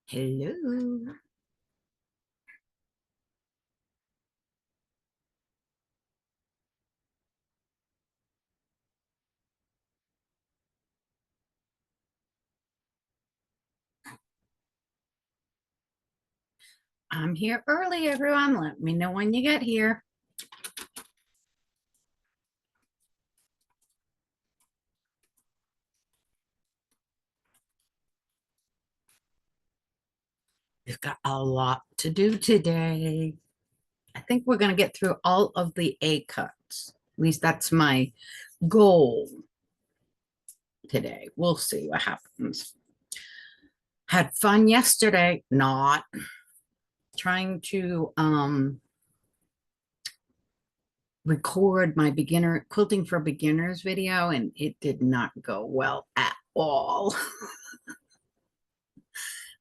Hello. I'm here early, everyone. Let me know when you get here. We've got a lot to do today. I think we're going to get through all of the A cuts. At least that's my goal today. We'll see what happens. Had fun yesterday, not trying to record my beginner quilting for beginners video, and it did not go well at all.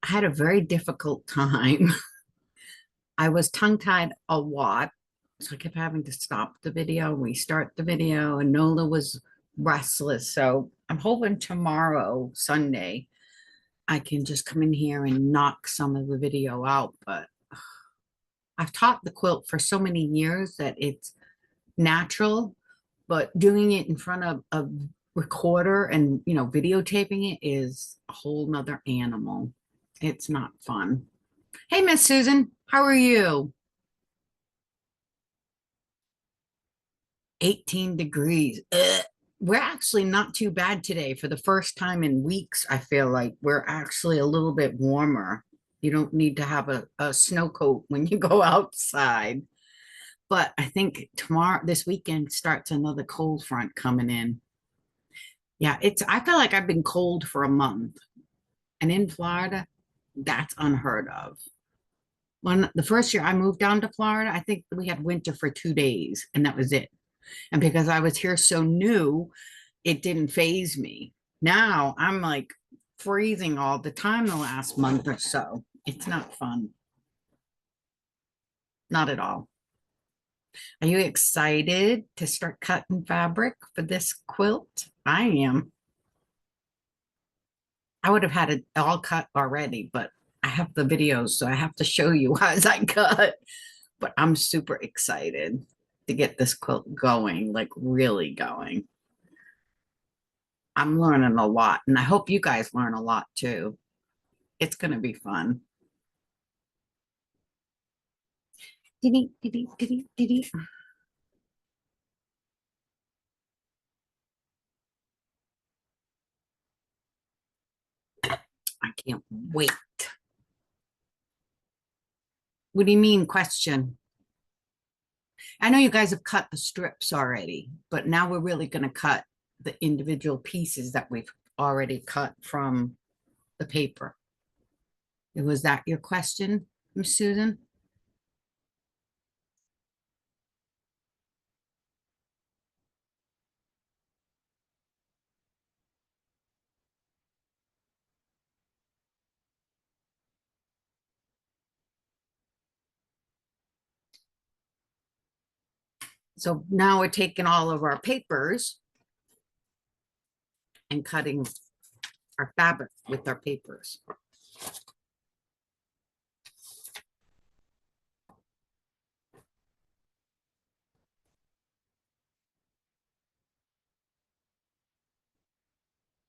I had a very difficult time. I was tongue-tied a lot, so I kept having to stop the video, restart the video, and Nola was restless. So I'm hoping tomorrow, Sunday, I can just come in here and knock some of the video out. But I've taught the quilt for so many years that it's natural, but doing it in front of a recorder and, videotaping it is a whole nother animal. It's not fun. Hey, Miss Susan, how are you? 18 degrees. Ugh. We're actually not too bad today. For the first time in weeks, I feel like we're actually a little bit warmer. You don't need to have a snow coat when you go outside. But I think this weekend starts another cold front coming in. Yeah, I feel like I've been cold for a month. And in Florida, that's unheard of. When the first year I moved down to Florida, I think we had winter for 2 days and that was it. And because I was here so new, it didn't phase me. Now I'm like freezing all the time the last month or so. It's not fun. Not at all. Are you excited to start cutting fabric for this quilt? I am. I would have had it all cut already, but I have the videos, so I have to show you as I cut. But I'm super excited to get this quilt going, like really going. I'm learning a lot, and I hope you guys learn a lot too. It's going to be fun. Diddy, diddy, diddy, diddy. I can't wait. What do you mean, question? I know you guys have cut the strips already, but now we're really going to cut the individual pieces that we've already cut from the paper. Was that your question, Miss Susan? So now we're taking all of our papers and cutting our fabric with our papers.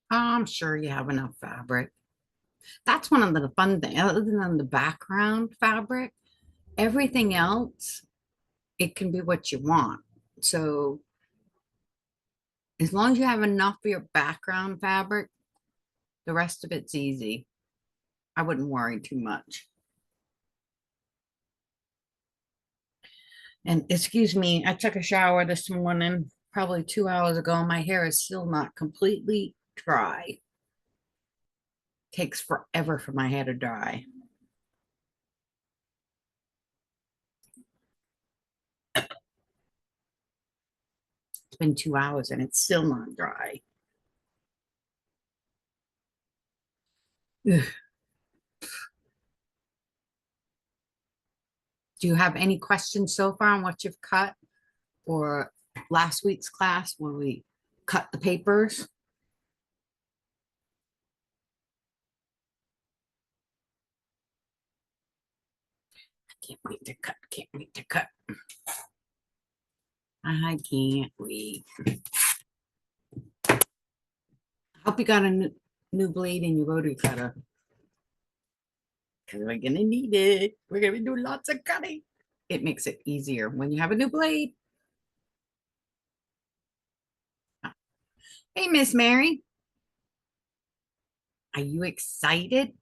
I'm sure you have enough fabric. That's one of the fun things. Other than the background fabric, everything else, it can be what you want. So as long as you have enough for your background fabric, the rest of it's easy. I wouldn't worry too much. And excuse me, I took a shower this morning, probably 2 hours ago. My hair is still not completely dry. Takes forever for my hair to dry. It's been 2 hours and it's still not dry. Ugh. Do you have any questions so far on what you've cut or last week's class when we cut the papers? Can't wait to cut. Can't wait to cut. I can't wait. I hope you got a new blade in your rotary cutter. Because we're going to need it. We're going to do lots of cutting. It makes it easier when you have a new blade. Hey, Miss Mary. Are you excited?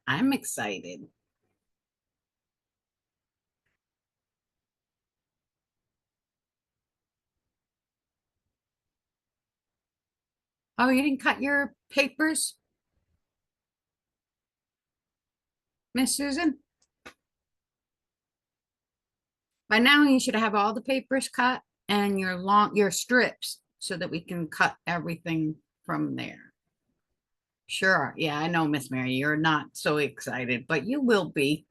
I'm excited. Oh, you didn't cut your papers, Miss Susan? By now, you should have all the papers cut and your strips so that we can cut everything from there. Sure. Yeah, I know, Miss Mary, you're not so excited, but you will be.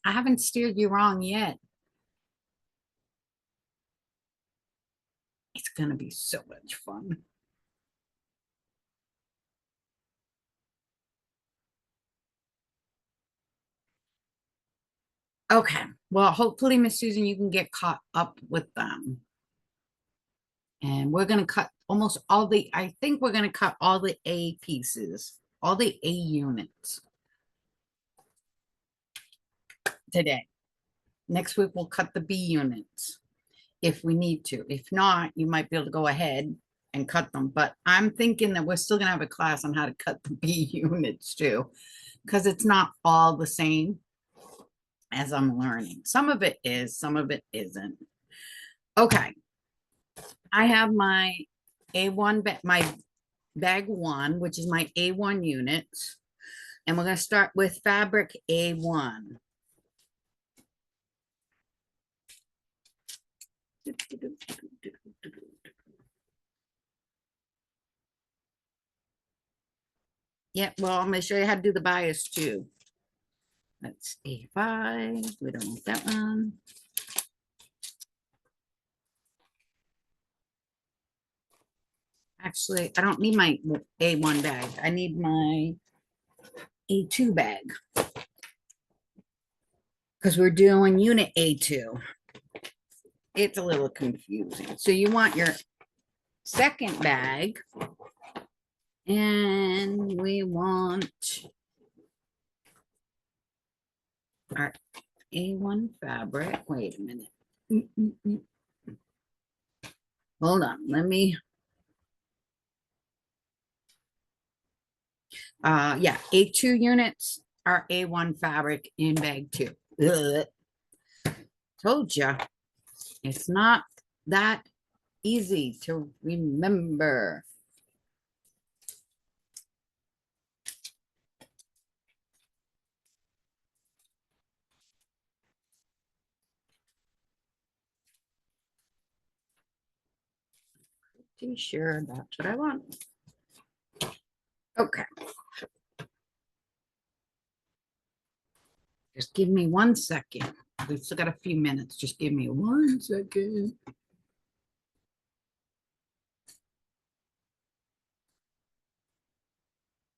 I haven't steered you wrong yet. It's going to be so much fun. Okay. Well, hopefully, Miss Susan, you can get caught up with them. And we're going to cut almost all I think we're going to cut all the A pieces, all the A units today. Next week, we'll cut the B units if we need to. If not, you might be able to go ahead and cut them. But I'm thinking that we're still going to have a class on how to cut the B units too, because it's not all the same as I'm learning. Some of it is, some of it isn't. Okay. I have my A1, my bag 1, which is my A1 units. And we're going to start with fabric A1. Yeah, well, I'm going to show you how to do the bias too. That's A5. We don't want that one. Actually, I don't need my A1 bag. I need my A2 bag. Because we're doing unit A2. It's a little confusing. So you want your second bag. And we want our A1 fabric. Wait a minute. Hold on. Let me. Yeah, A2 units are A1 fabric in bag 2. Ugh. Told you. It's not that easy to remember. Pretty sure that's what I want. Okay. Just give me 1 second. We've still got a few minutes. Just give me 1 second.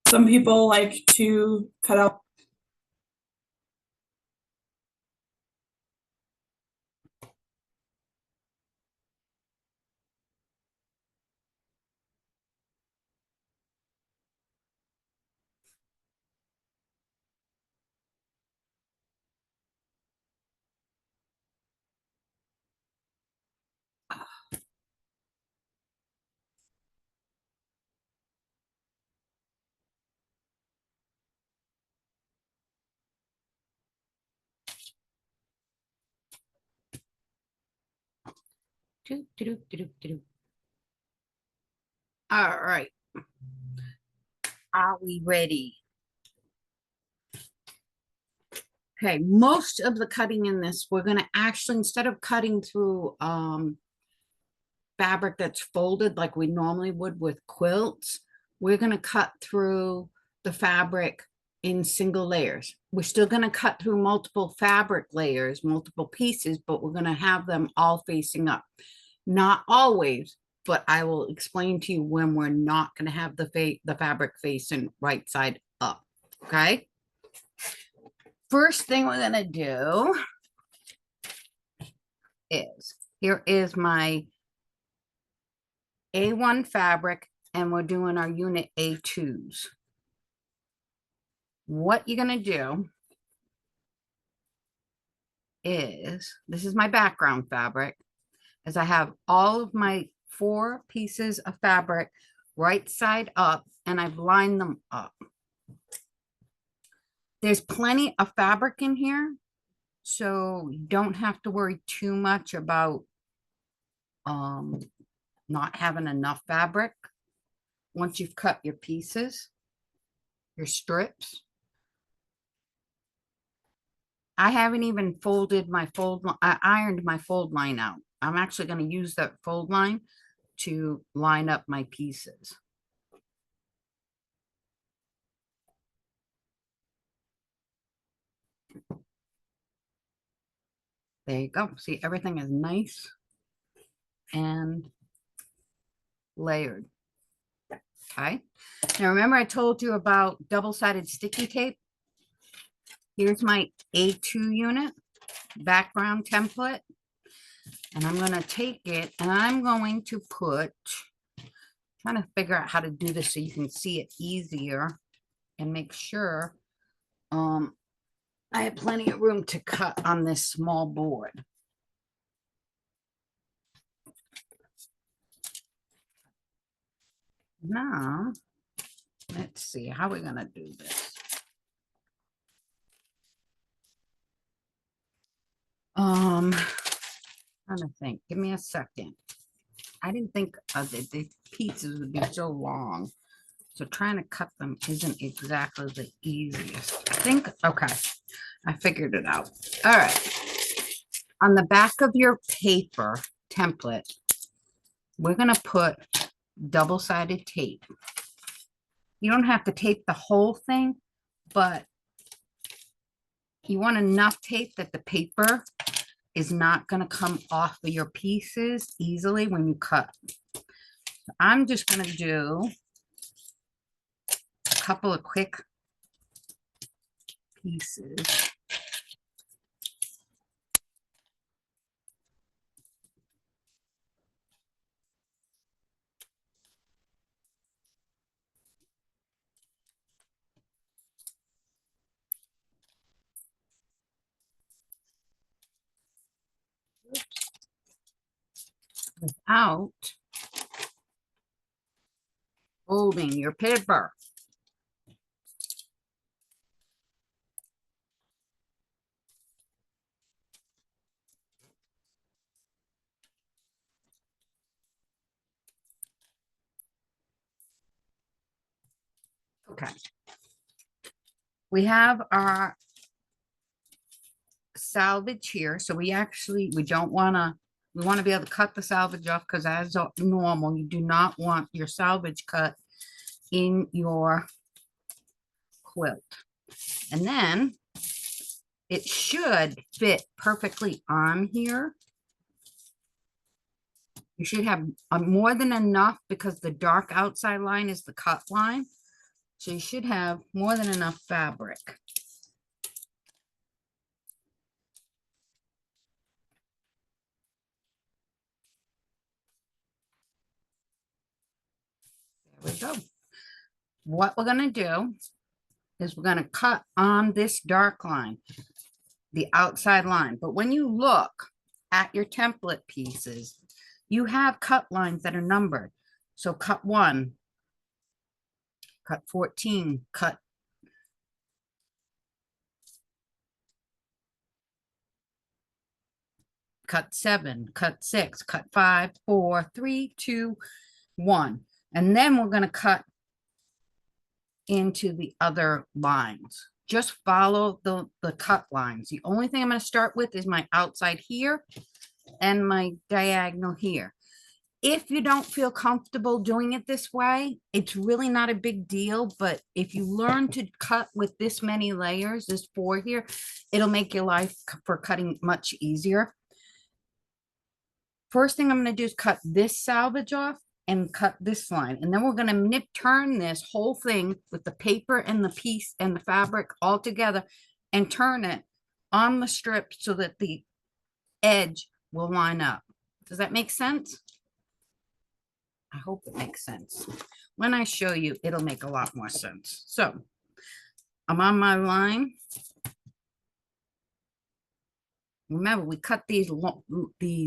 Some people like to cut out. All right. Are we ready? Okay, most of the cutting in this, we're going to actually, instead of cutting through fabric that's folded like we normally would with quilts, we're going to cut through the fabric in single layers. We're still going to cut through multiple fabric layers, multiple pieces, but we're going to have them all facing up. Not always, but I will explain to you when we're not going to have the fabric facing right side up. Okay. first thing we're gonna do is, here is my A1 fabric, and we're doing our unit A2s. What you're gonna do is, this is my background fabric, is I have all of my 4 pieces of fabric right side up, and I've lined them up. There's plenty of fabric in here, so you don't have to worry too much about not having enough fabric once you've cut your pieces, your strips. I haven't even folded my I ironed my fold line out. I'm actually going to use that fold line to line up my pieces. There you go. See, everything is nice and layered. Okay. Now remember I told you about double-sided sticky tape? Here's my A2 unit background template. And I'm going to take it and I'm going to put, trying to figure out how to do this so you can see it easier and make sure I have plenty of room to cut on this small board. Now, let's see, how are we going to do this? Trying to think. Give me a second. I didn't think of it. The pieces would be so long. So trying to cut them isn't exactly the easiest. I think, okay, I figured it out. All right. On the back of your paper template, we're going to put double-sided tape. You don't have to tape the whole thing, but you want enough tape that the paper is not going to come off of your pieces easily when you cut. I'm just going to do a couple of quick pieces. Without folding your paper. Okay. We have our salvage here. So we don't want to, we want to be able to cut the salvage off, because as normal, you do not want your salvage cut in your quilt. And then it should fit perfectly on here. You should have more than enough, because the dark outside line is the cut line. So you should have more than enough fabric. There we go. What we're going to do is we're going to cut on this dark line, the outside line. But when you look at your template pieces, you have cut lines that are numbered. So cut 1, cut 14, cut 7, cut 6, cut 5, 4, 3, 2, 1. And then we're going to cut into the other lines. Just follow the cut lines. The only thing I'm going to start with is my outside here and my diagonal here. If you don't feel comfortable doing it this way, it's really not a big deal. But if you learn to cut with this many layers, this 4 here, it'll make your life for cutting much easier. First thing I'm going to do is cut this salvage off and cut this line. And then we're going to turn this whole thing with the paper and the piece and the fabric all together and turn it on the strip so that the edge will line up. Does that make sense? I hope it makes sense. When I show you, it'll make a lot more sense. So I'm on my line. Remember, we cut these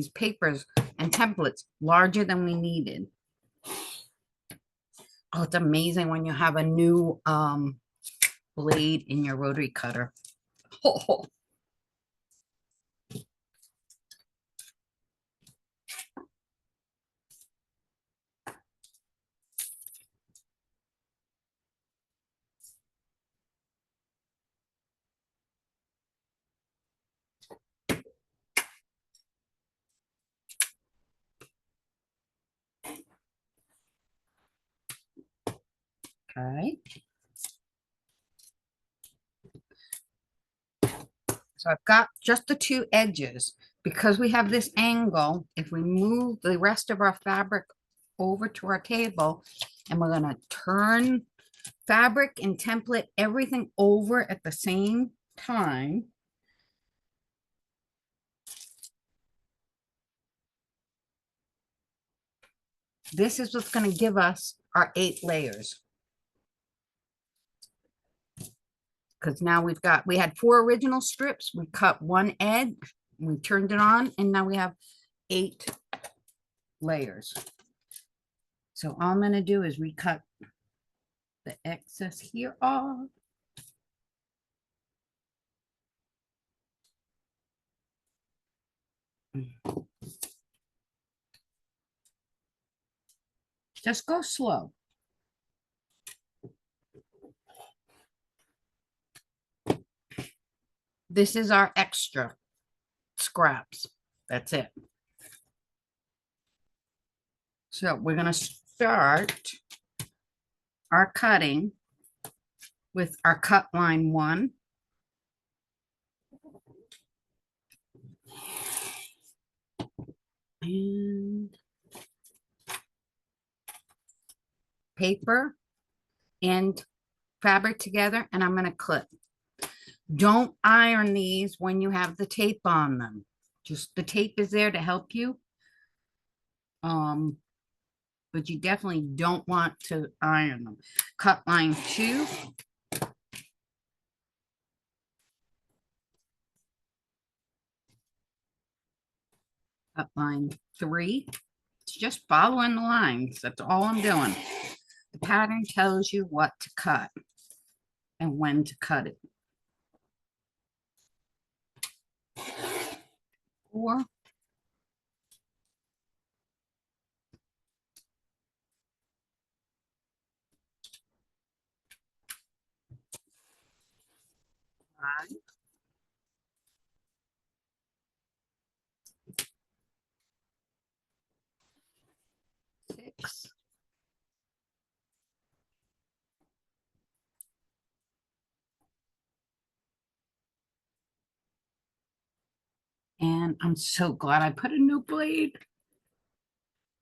papers and templates larger than we needed. Oh, it's amazing when you have a new blade in your rotary cutter. Oh. Okay. So I've got just the two edges. Because we have this angle, if we move the rest of our fabric over to our table, and we're gonna turn fabric and template, everything over at the same time. This is what's gonna give us our 8 layers. Because now we had 4 original strips, we cut one edge, we turned it on, and now we have 8 layers. So all I'm gonna do is recut the excess here off. Just go slow. This is our extra scraps. That's it. So we're going to start our cutting with our cut line 1. And paper and fabric together, and I'm going to clip. Don't iron these when you have the tape on them. Just the tape is there to help you. But you definitely don't want to iron them. Cut line 2. Cut line 3. It's just following the lines. That's all I'm doing. The pattern tells you what to cut and when to cut it. 4. 5. 6. And I'm so glad I put a new blade.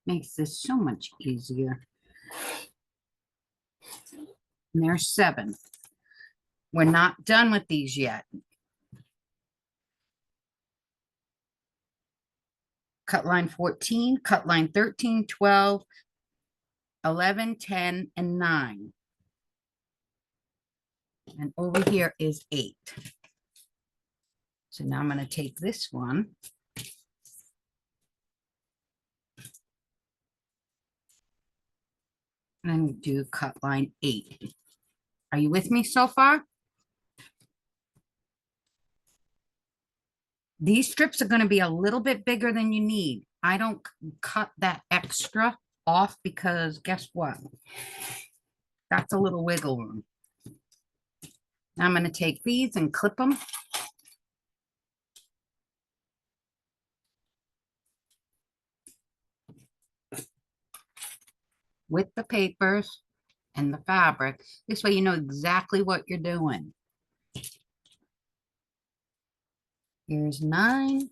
Makes this so much easier. And there's 7. We're not done with these yet. Cut line 14, cut line 13, 12, 11, 10, and 9. And over here is 8. So now I'm going to take this one and do cut line 8. Are you with me so far? These strips are going to be a little bit bigger than you need. I don't cut that extra off because guess what? That's a little wiggle room. Now I'm going to take these and clip them. With the papers and the fabric. This way you know exactly what you're doing. Here's 9.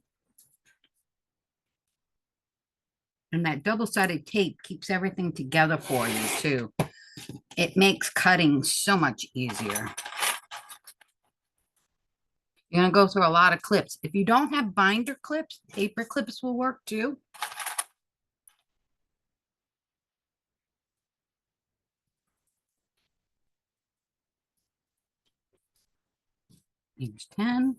And that double-sided tape keeps everything together for you too. It makes cutting so much easier. You're gonna go through a lot of clips. If you don't have binder clips, paper clips will work too. Here's 10.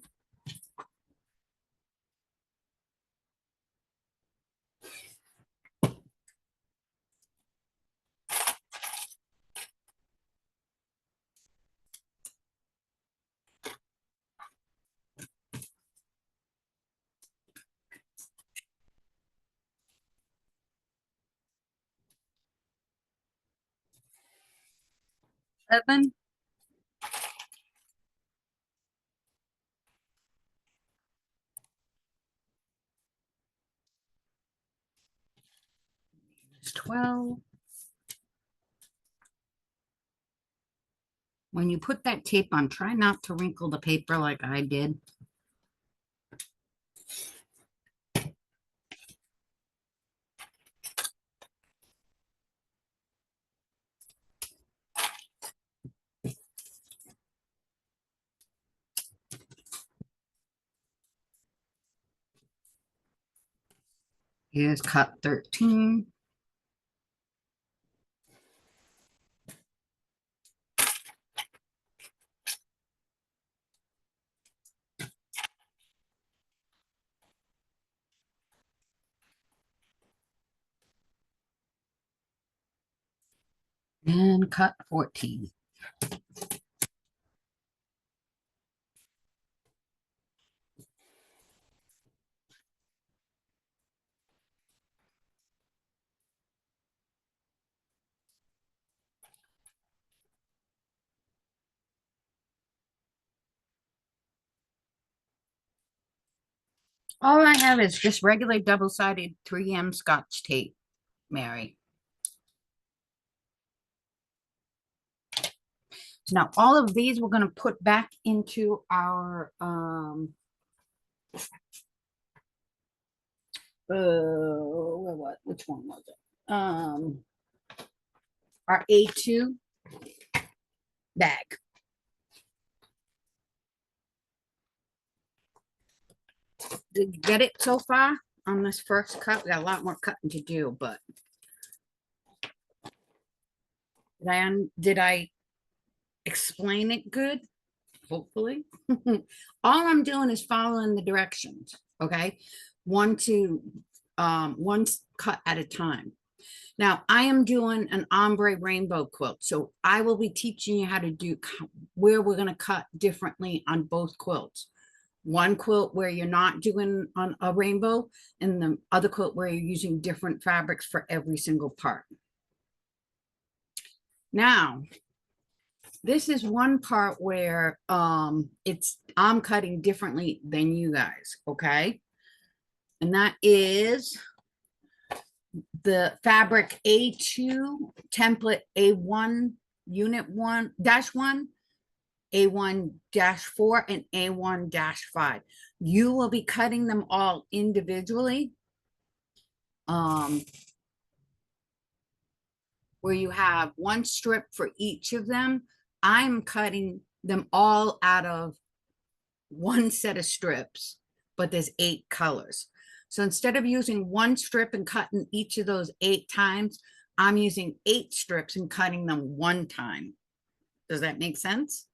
Seven. Here's 12. When you put that tape on, try not to wrinkle the paper like I did. Here's cut 13. And cut 14. All I have is just regular double-sided 3M Scotch tape, Mary. So now all of these we're going to put back into our which one was it? Our A2 bag. Did you get it so far on this first cut? We got a lot more cutting to do, but did I explain it good? Hopefully. All I'm doing is following the directions. Okay. One cut at a time. Now I am doing an ombre rainbow quilt. So I will be teaching you how to do where we're going to cut differently on both quilts. One quilt where you're not doing on a rainbow, and the other quilt where you're using different fabrics for every single part. Now, this is one part where I'm cutting differently than you guys, okay? And that is the fabric A2 template A1 unit 1-1, A1-4, and A1-5. You will be cutting them all individually. Where you have one strip for each of them. I'm cutting them all out of one set of strips, but there's 8 colors. So instead of using one strip and cutting each of those 8 times, I'm using 8 strips and cutting them one time. Does that make sense?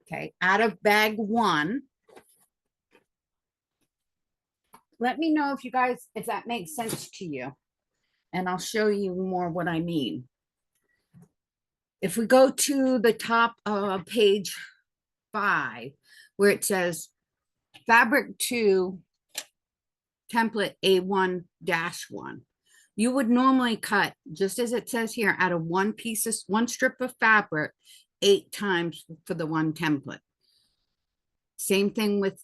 Okay, out of bag 1. Let me know if that makes sense to you, and I'll show you more what I mean. If we go to the top of page 5, where it says fabric 2 template A1-1, you would normally cut, just as it says here, out of one strip of fabric 8 times for the one template. Same thing with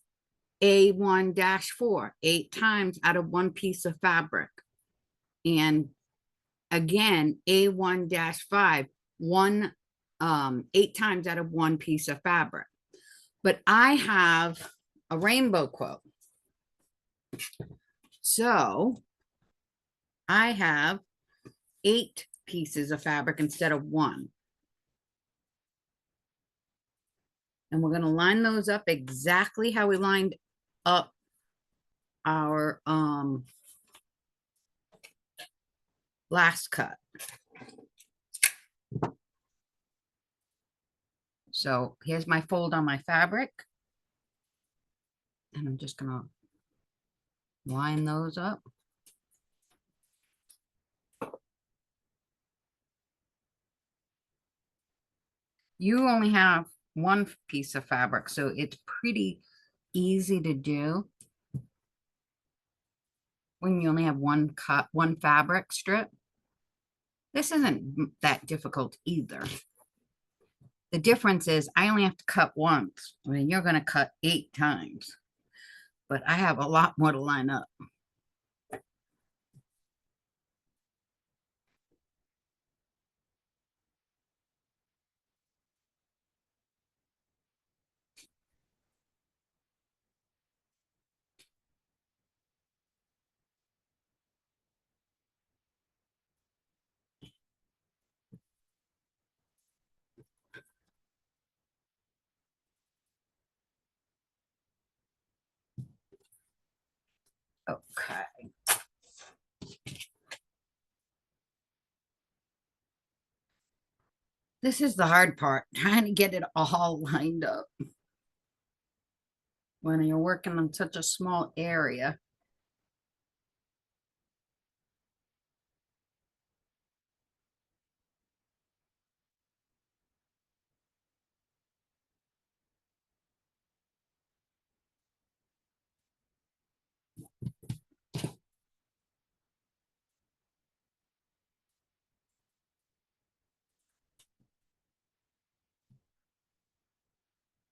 A1-4, 8 times out of one piece of fabric. And again, A1-5, 8 times out of one piece of fabric. But I have a rainbow quilt. So I have 8 pieces of fabric instead of 1. And we're going to line those up exactly how we lined up our last cut. So here's my fold on my fabric. And I'm just going to line those up. You only have 1 piece of fabric, so it's pretty easy to do when you only have 1 fabric strip. This isn't that difficult either. The difference is I only have to cut once. I mean, you're going to cut 8 times, but I have a lot more to line up. Okay. This is the hard part, trying to get it all lined up when you're working on such a small area.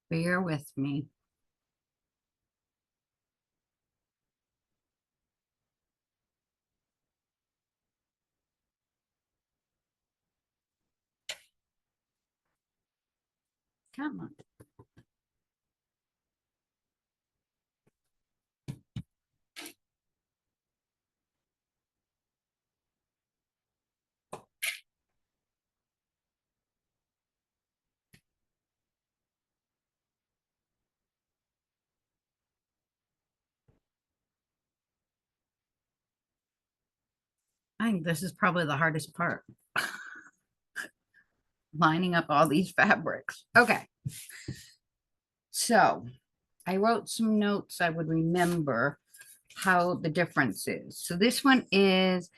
Bear with me. Come on. I think this is probably the hardest part. Lining up all these fabrics. Okay. So I wrote some notes I would remember how the difference is. So this one is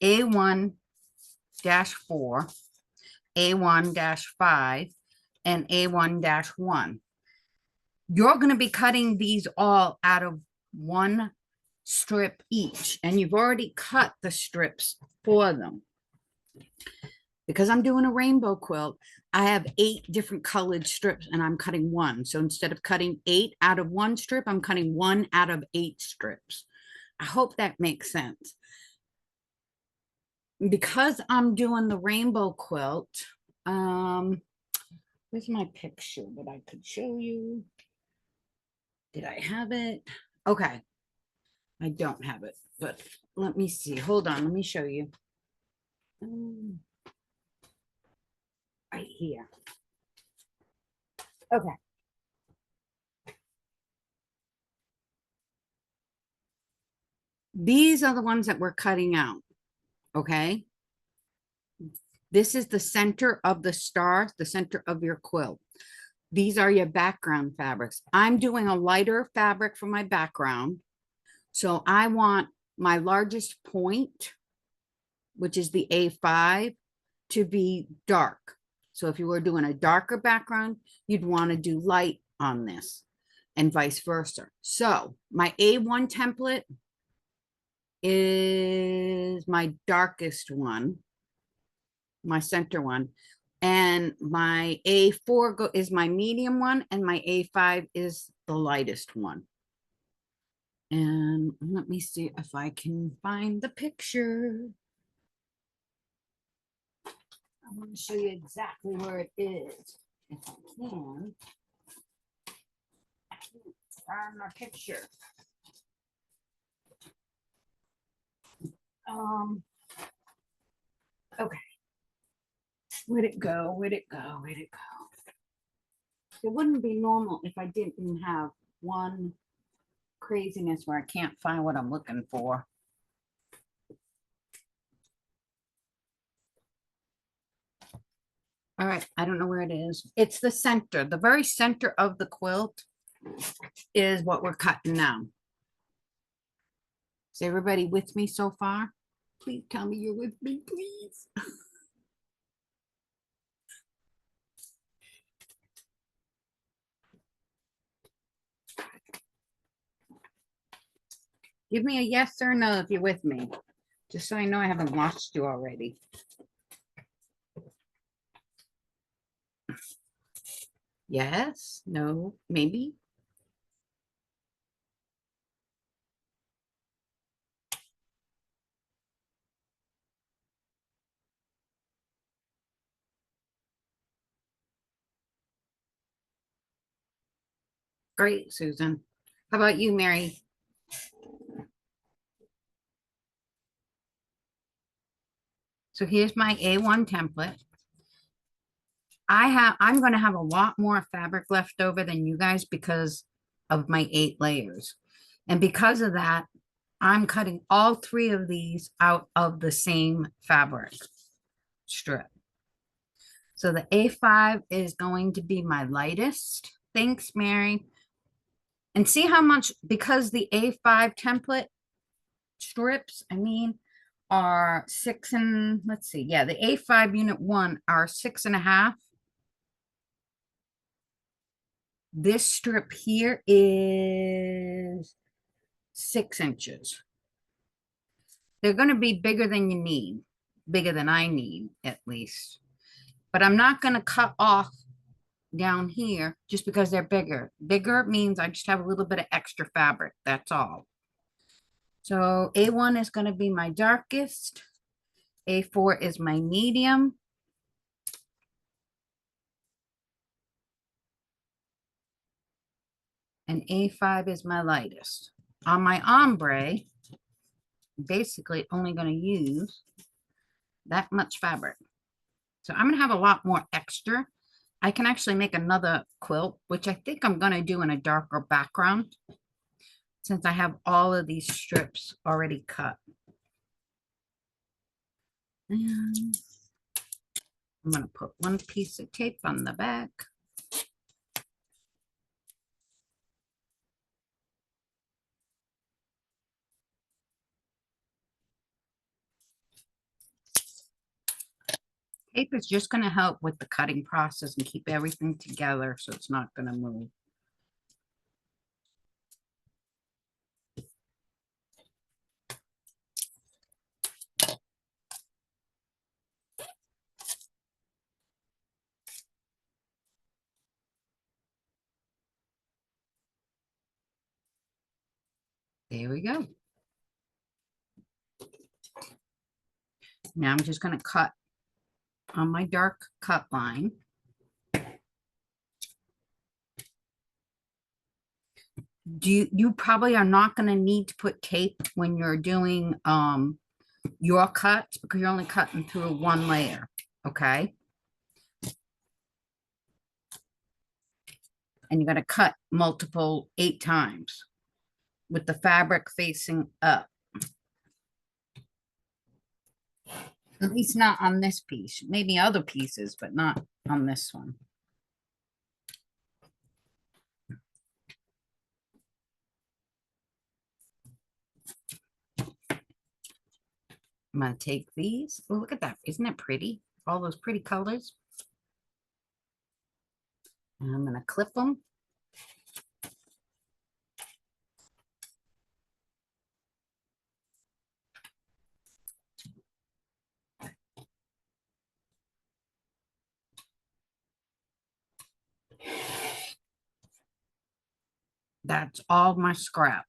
A1-4, A1-5, and A1-1. You're going to be cutting these all out of 1 strip each, and you've already cut the strips for them. Because I'm doing a rainbow quilt, I have 8 different colored strips and I'm cutting 1. So instead of cutting 8 out of 1 strip, I'm cutting 1 out of 8 strips. I hope that makes sense. Because I'm doing the rainbow quilt, where's my picture that I could show you? Did I have it? Okay. I don't have it, but let me see. Hold on, let me show you. Right here. Okay. These are the ones that we're cutting out. Okay. This is the center of the star, the center of your quilt. These are your background fabrics. I'm doing a lighter fabric for my background. So I want my largest point, which is the A5, to be dark. So if you were doing a darker background, you'd want to do light on this and vice versa. So my A1 template is my darkest one, my center one, and my A4 is my medium one, and my A5 is the lightest one. And let me see if I can find the picture. I want to show you exactly where it is, if I can. I can't find my picture. Where'd it go? Where'd it go? Where'd it go? It wouldn't be normal if I didn't have one craziness where I can't find what I'm looking for. All right, I don't know where it is. It's the center. The very center of the quilt is what we're cutting now. Is everybody with me so far? Please tell me you're with me, please. Give me a yes or no if you're with me, just so I know I haven't lost you already. Yes, no, maybe. Great, Susan. How about you, Mary? So here's my A1 template. I'm going to have a lot more fabric left over than you guys because of my 8 layers. And because of that, I'm cutting all 3 of these out of the same fabric strip. So the A5 is going to be my lightest. Thanks, Mary. And see how much, because the A5 template strips, are 6 and, let's see, yeah, the A5 unit 1 are 6.5. This strip here is 6 inches. They're going to be bigger than you need, bigger than I need at least. But I'm not going to cut off down here just because they're bigger. Bigger means I just have a little bit of extra fabric. That's all. So A1 is going to be my darkest. A4 is my medium. And A5 is my lightest. On my ombre, basically only going to use that much fabric. So I'm going to have a lot more extra. I can actually make another quilt, which I think I'm going to do in a darker background since I have all of these strips already cut. And I'm going to put one piece of tape on the back. Tape is just going to help with the cutting process and keep everything together so it's not going to move. There we go. Now I'm just going to cut on my dark cut line. You probably are not going to need to put tape when you're doing your cuts because you're only cutting through one layer, okay? And you're going to cut multiple 8 times with the fabric facing up. At least not on this piece, maybe other pieces, but not on this one. I'm going to take these. Oh, look at that. Isn't it pretty? All those pretty colors. And I'm going to clip them. That's all my scrap.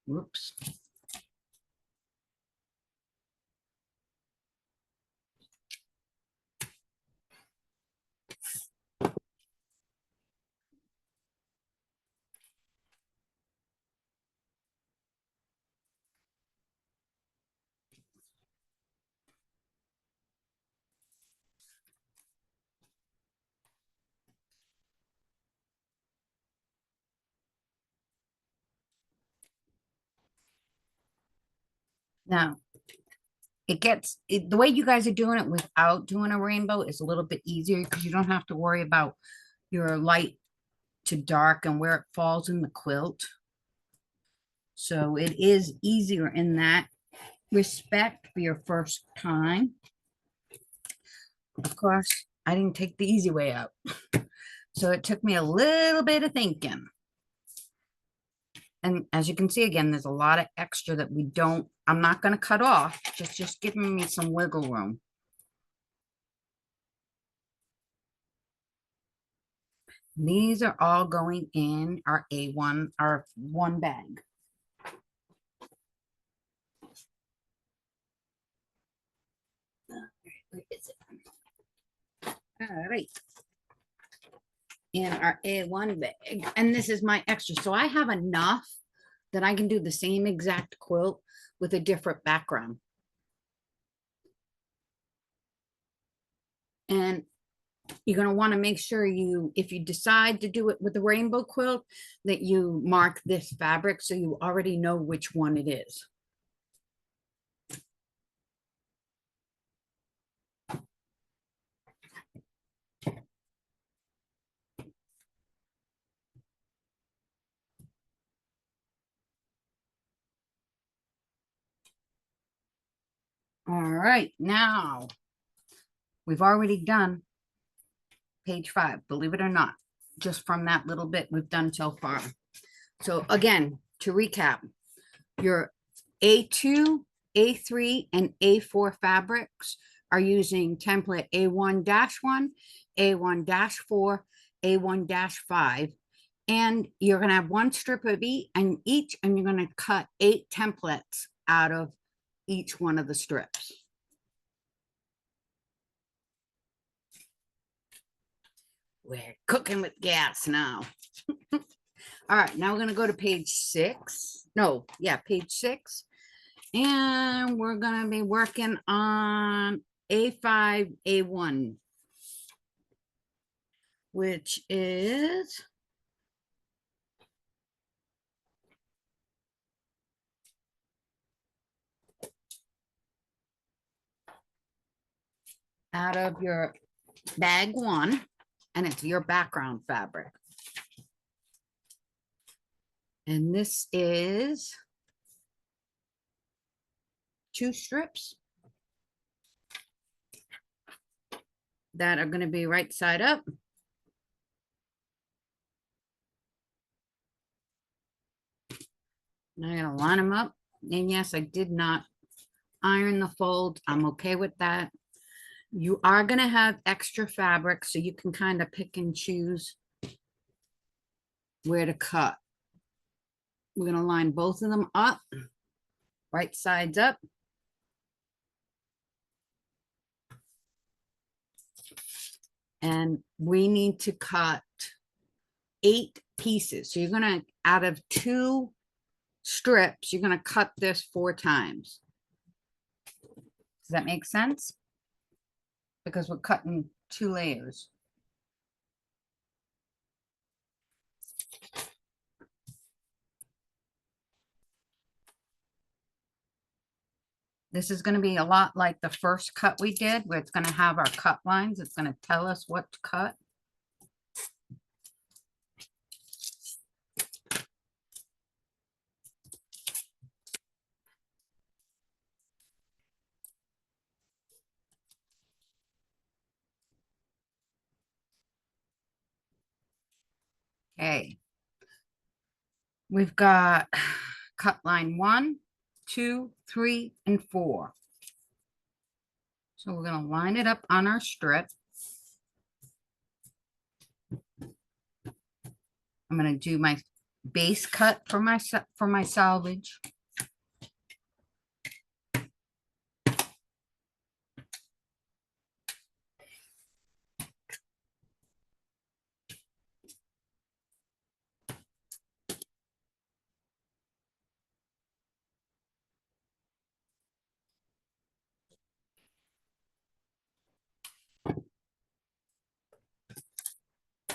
Whoops. Now, the way you guys are doing it without doing a rainbow is a little bit easier because you don't have to worry about your light to dark and where it falls in the quilt. So it is easier in that respect for your first time. Of course, I didn't take the easy way out. So it took me a little bit of thinking. And as you can see, again, there's a lot of extra that I'm not going to cut off, just giving me some wiggle room. These are all going in our A1, our one bag. Where is it? All right. In our A1 bag. And this is my extra. So I have enough that I can do the same exact quilt with a different background. And you're going to want to make sure if you decide to do it with the rainbow quilt, that you mark this fabric so you already know which one it is. All right, now we've already done page 5, believe it or not, just from that little bit we've done so far. So again, to recap, your A2, A3, and A4 fabrics are using template A1-1, A1-4, A1-5, and you're going to have one strip of each, and you're going to cut 8 templates out of each one of the strips. We're cooking with gas now. All right, now we're going to go to page 6. No, yeah, page 6. And we're going to be working on A5, A1, which is out of your bag 1, and it's your background fabric. And this is 2 strips that are going to be right side up. Now I'm going to line them up. And yes, I did not iron the fold. I'm okay with that. You are going to have extra fabric, so you can kind of pick and choose where to cut. We're going to line both of them up, right sides up. And we need to cut 8 pieces. So you're going to, out of 2 strips, you're going to cut this 4 times. Does that make sense? Because we're cutting 2 layers. This is going to be a lot like the first cut we did, where it's going to have our cut lines. It's going to tell us what to cut. Okay. We've got cut line 1, 2, 3, and 4. So we're going to line it up on our strip. I'm going to do my base cut for my salvage.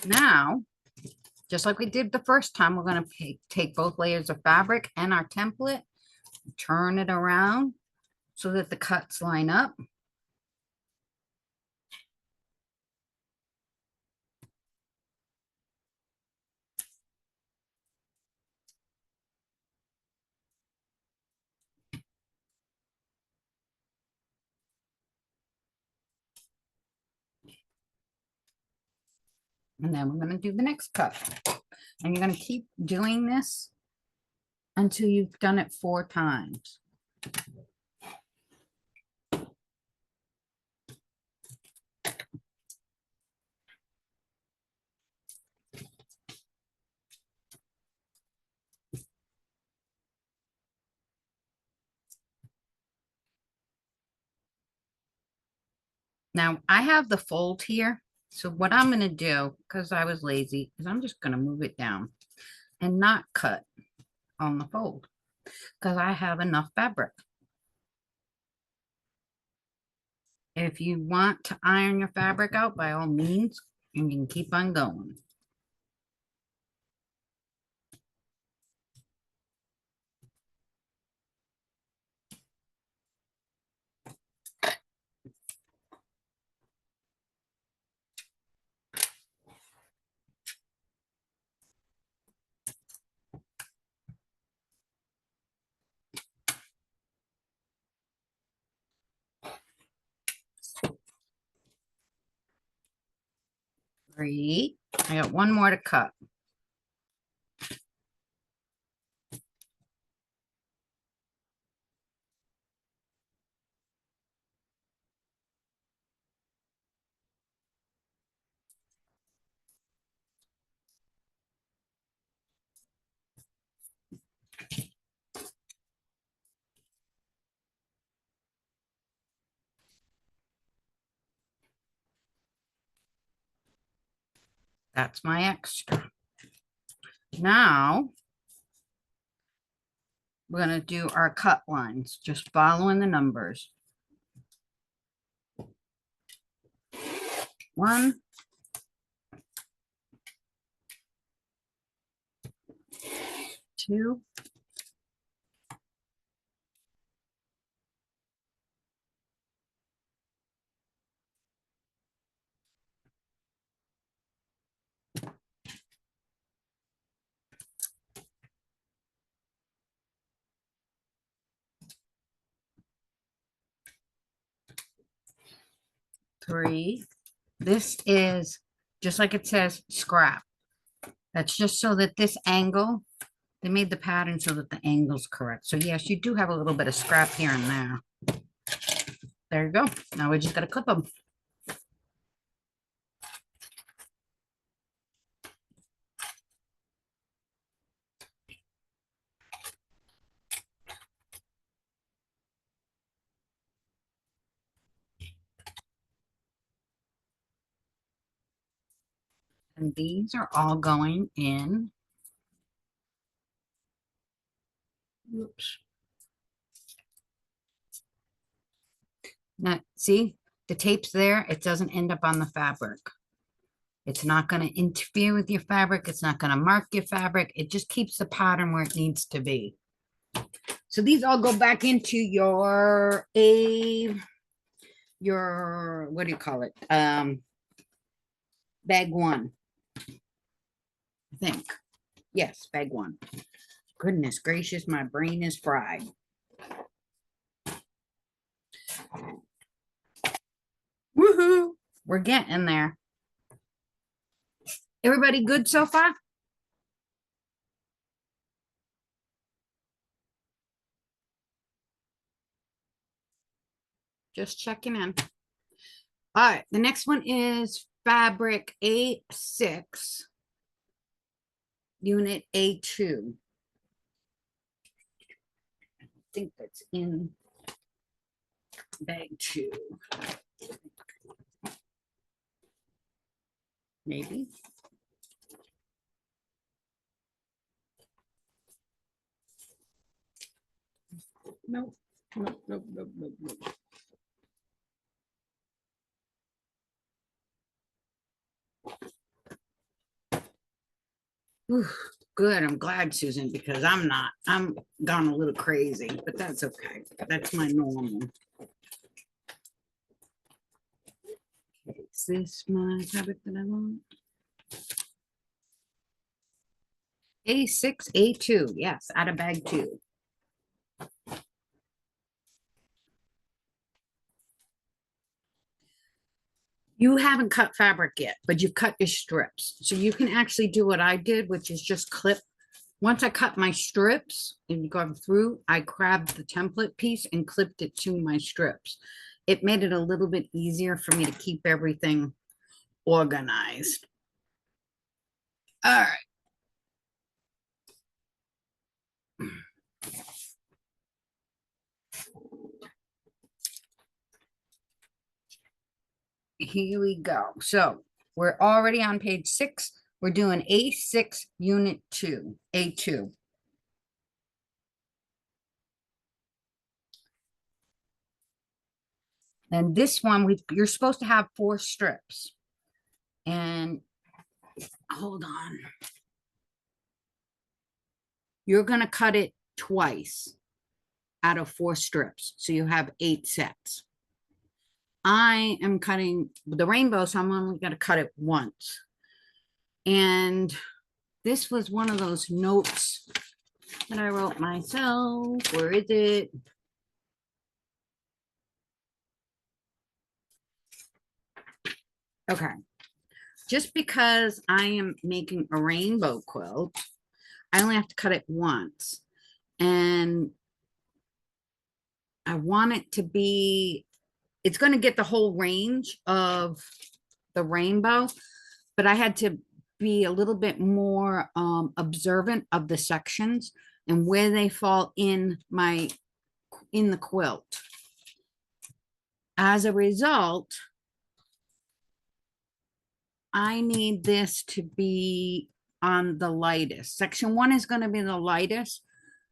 Now, just like we did the first time, we're going to take both layers of fabric and our template, turn it around, so that the cuts line up. And then we're going to do the next cut. And you're going to keep doing this until you've done it 4 times. Now I have the fold here. So what I'm going to do, because I was lazy, is I'm just going to move it down and not cut on the fold because I have enough fabric. If you want to iron your fabric out, by all means, you can keep on going. Great. I got one more to cut. That's my extra. Now we're going to do our cut lines, just following the numbers. 1, 2, 3. This is just like it says scrap. That's just so that this angle, they made the pattern so that the angle's correct. So yes, you do have a little bit of scrap here and there. There you go. Now we just got to clip them. And these are all going in. Oops. Now, see, the tape's there. It doesn't end up on the fabric. It's not going to interfere with your fabric. It's not going to mark your fabric. It just keeps the pattern where it needs to be. So these all go back into your what do you call it? Bag 1. I think. Yes, bag 1. Goodness gracious, my brain is fried. Woohoo! We're getting there. Everybody good so far? Just checking in. All right, the next one is fabric A6, unit A2. I think that's in bag 2. Maybe. Nope. Nope, nope, nope, nope, nope. Ooh, Good. I'm glad, Susan, because I'm not. I'm gone a little crazy, but that's okay. That's my normal. Okay, is this my fabric that I want? A6, A2. Yes, out of bag 2. You haven't cut fabric yet, but you've cut your strips. So you can actually do what I did, which is just clip. Once I cut my strips and gone through, I grabbed the template piece and clipped it to my strips. It made it a little bit easier for me to keep everything organized. All right. Here we go. So we're already on page 6. We're doing A6 unit 2, A2. And this one, you're supposed to have 4 strips. And hold on. You're going to cut it twice out of 4 strips. So you have 8 sets. I am cutting the rainbow, so I'm only going to cut it once. And this was one of those notes that I wrote myself. Where is it? Okay. Just because I am making a rainbow quilt, I only have to cut it once. And I want it to be, it's going to get the whole range of the rainbow, but I had to be a little bit more observant of the sections and where they fall in the quilt. As a result, I need this to be on the lightest. Section 1 is going to be the lightest,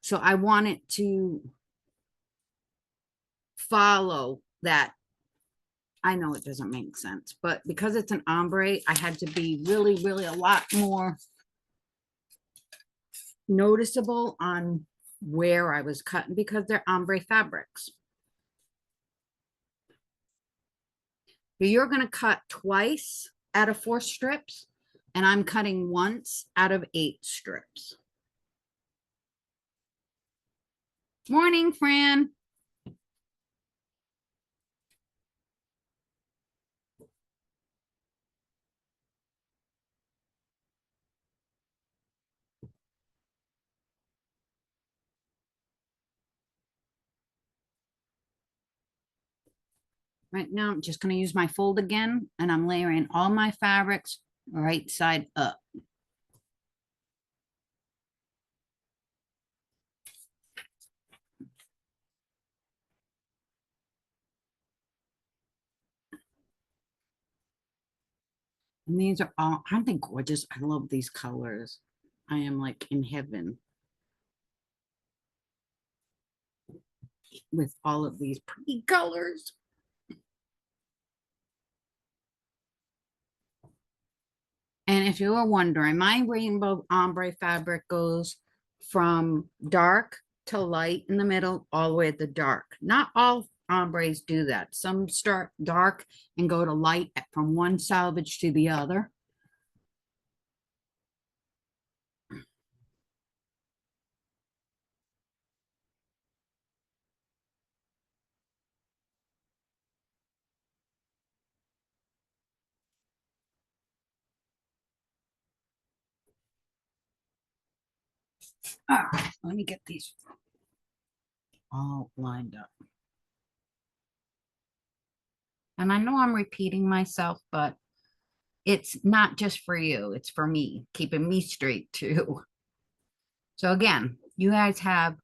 so I want it to follow that. I know it doesn't make sense, but because it's an ombre, I had to be really, really a lot more noticeable on where I was cutting because they're ombre fabrics. But you're going to cut twice out of 4 strips, and I'm cutting once out of 8 strips. Morning, Fran. Right now, I'm just going to use my fold again, and I'm layering all my fabrics right side up. And these are all, aren't they gorgeous? I love these colors. I am like in heaven with all of these pretty colors. And if you were wondering, my rainbow ombre fabric goes from dark to light in the middle, all the way to dark. Not all ombres do that. Some start dark and go to light from one selvage to the other. Let me get these all lined up. And I know I'm repeating myself, but it's not just for you, it's for me, keeping me straight too. So again, you guys have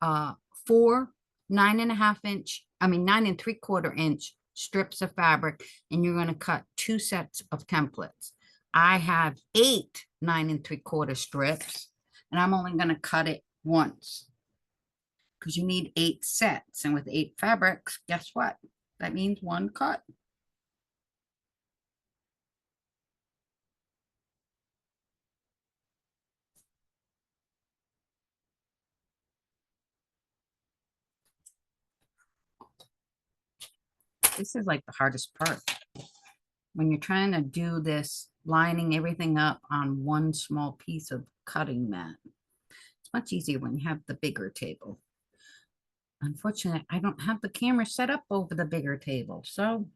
4 9.5 inch, 9 3/4 inch strips of fabric, and you're going to cut 2 sets of templates. I have 8 9 3/4 strips, and I'm only going to cut it once because you need 8 sets, and with 8 fabrics, guess what? That means 1 cut. This is like the hardest part. When you're trying to do this, lining everything up on one small piece of cutting mat. It's much easier when you have the bigger table. Unfortunately, I don't have the camera set up over the bigger table, so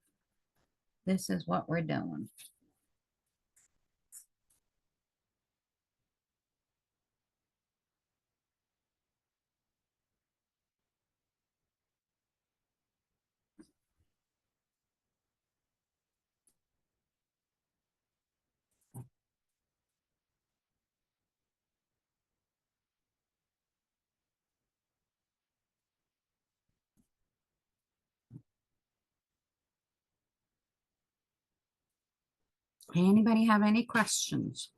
this is what we're doing. Anybody have any questions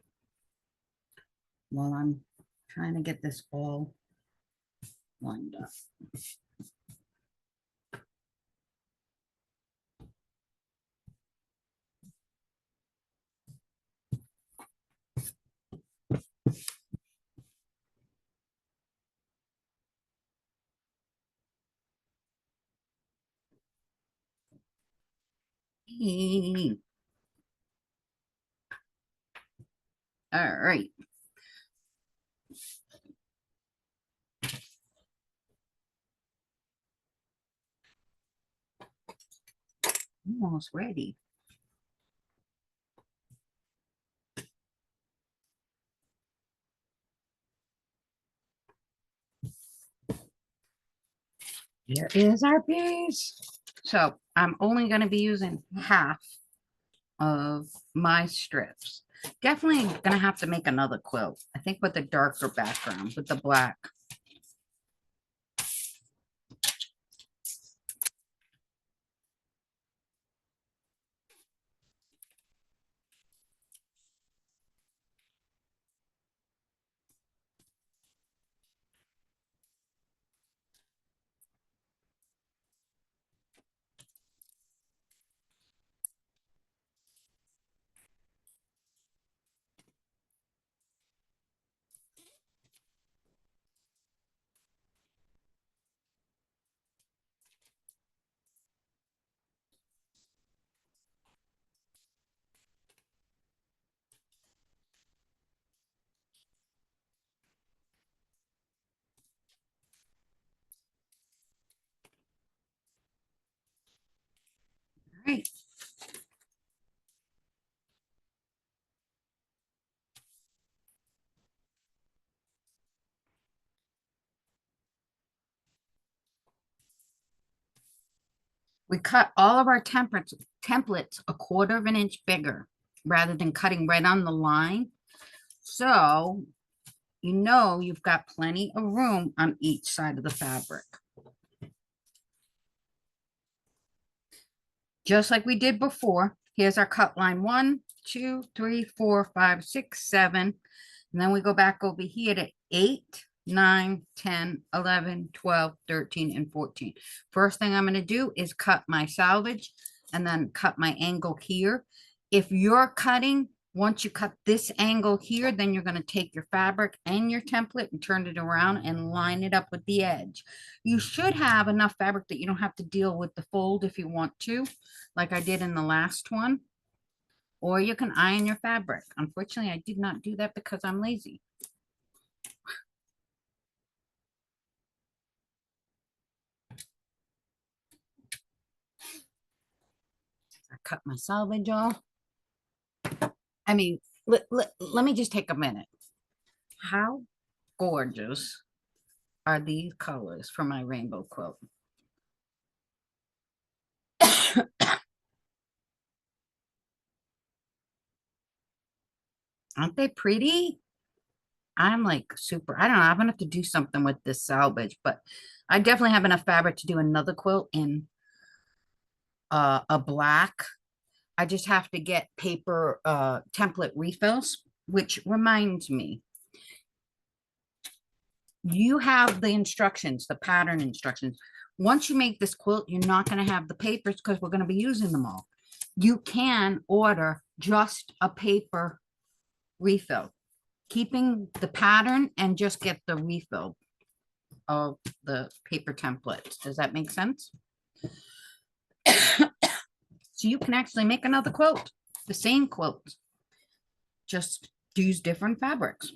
while I'm trying to get this all lined up? All right. Almost ready. Here is our piece. So I'm only going to be using half of my strips. Definitely going to have to make another quilt. I think with the darker background, with the black. All right. We cut all of our templates a quarter of an inch bigger rather than cutting right on the line. So you know you've got plenty of room on each side of the fabric. Just like we did before. Here's our cut line 1, 2, 3, 4, 5, 6, 7. And then we go back over here to 8, 9, 10, 11, 12, 13, and 14. First thing I'm going to do is cut my salvage and then cut my angle here. If you're cutting, once you cut this angle here, then you're going to take your fabric and your template and turn it around and line it up with the edge. You should have enough fabric that you don't have to deal with the fold if you want to, like I did in the last one. Or you can iron your fabric. Unfortunately, I did not do that because I'm lazy. I cut my salvage off. I mean, let me just take a minute. How gorgeous are these colors for my rainbow quilt? Aren't they pretty? I'm like super, I don't know, I'm gonna have to do something with this salvage, but I definitely have enough fabric to do another quilt in a black. I just have to get paper template refills, which reminds me, you have the instructions, the pattern instructions. Once you make this quilt, you're not going to have the papers because we're going to be using them all. You can order just a paper refill, keeping the pattern and just get the refill of the paper template. Does that make sense? So you can actually make another quilt, the same quilt, just use different fabrics.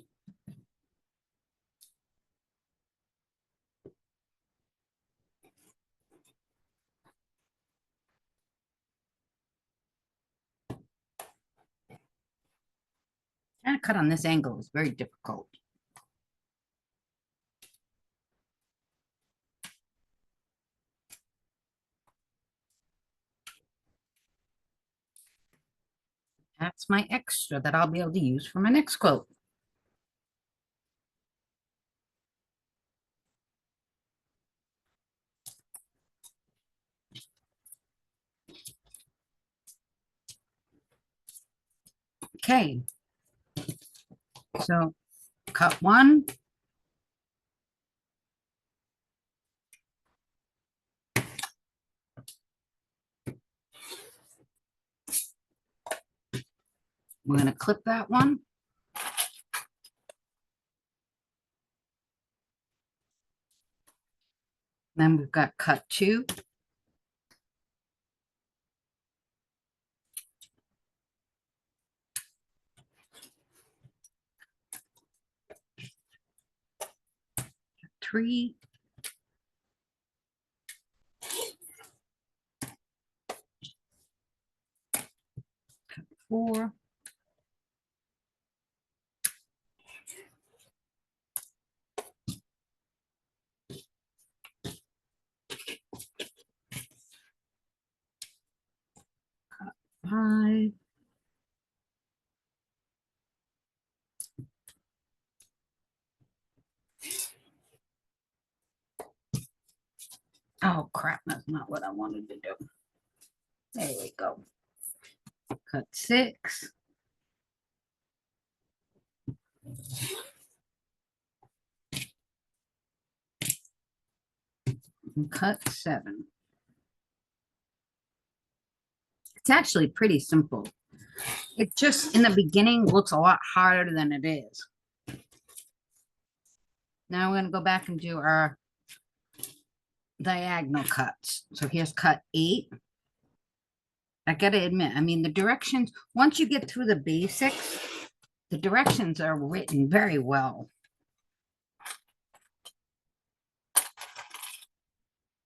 Trying to cut on this angle is very difficult. That's my extra that I'll be able to use for my next quilt. Okay, so cut one. We're going to clip that one. Then we've got cut two. Three. Cut four. Cut five. Oh crap, that's not what I wanted to do. There we go. Cut six. And cut seven. It's actually pretty simple. It just in the beginning looks a lot harder than it is. Now we're going to go back and do our diagonal cuts. So here's cut 8. I gotta admit, I mean, the directions, once you get through the basics, the directions are written very well.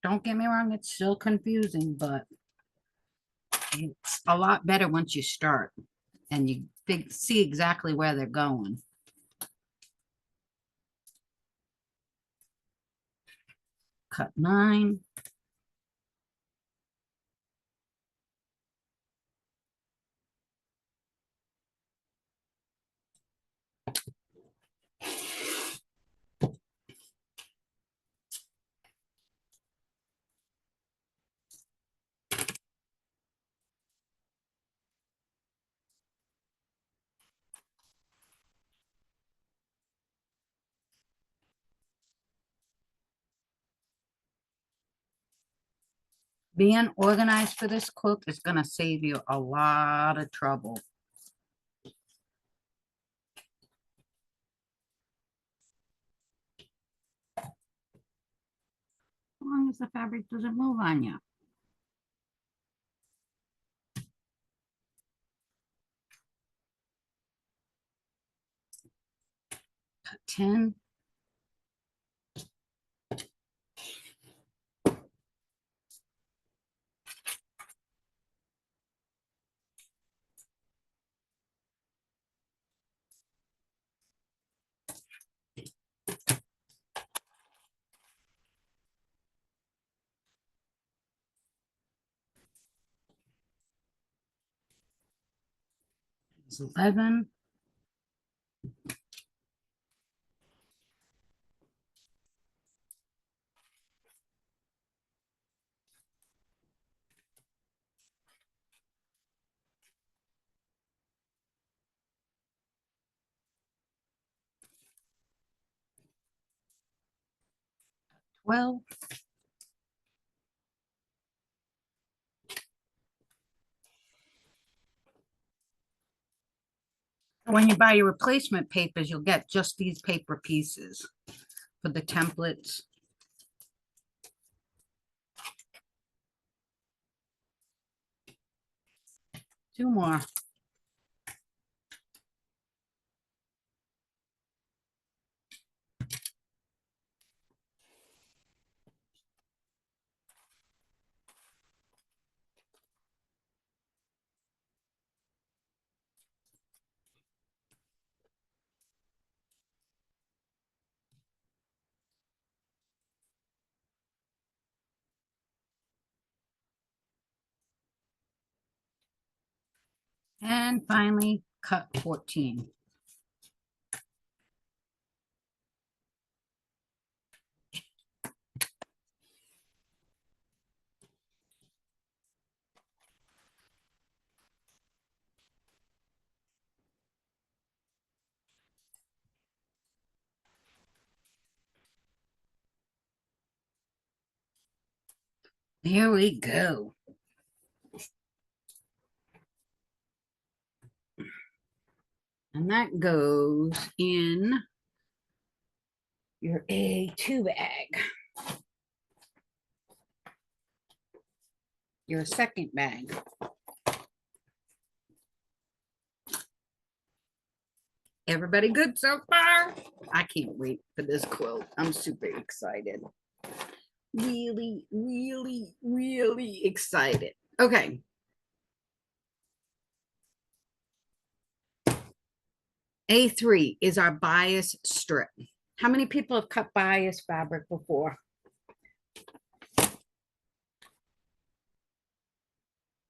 Don't get me wrong, it's still confusing, but it's a lot better once you start and you see exactly where they're going. Cut 9. Being organized for this quilt is going to save you a lot of trouble. As long as the fabric doesn't move on you. Cut 10. It's 11. Well, when you buy your replacement papers, you'll get just these paper pieces for the templates. Two more. And finally, cut 14. Here we go. And that goes in your A2 bag. Your second bag. Everybody good so far? I can't wait for this quilt. I'm super excited. Really, really, really excited. Okay. A3 is our bias strip. How many people have cut bias fabric before?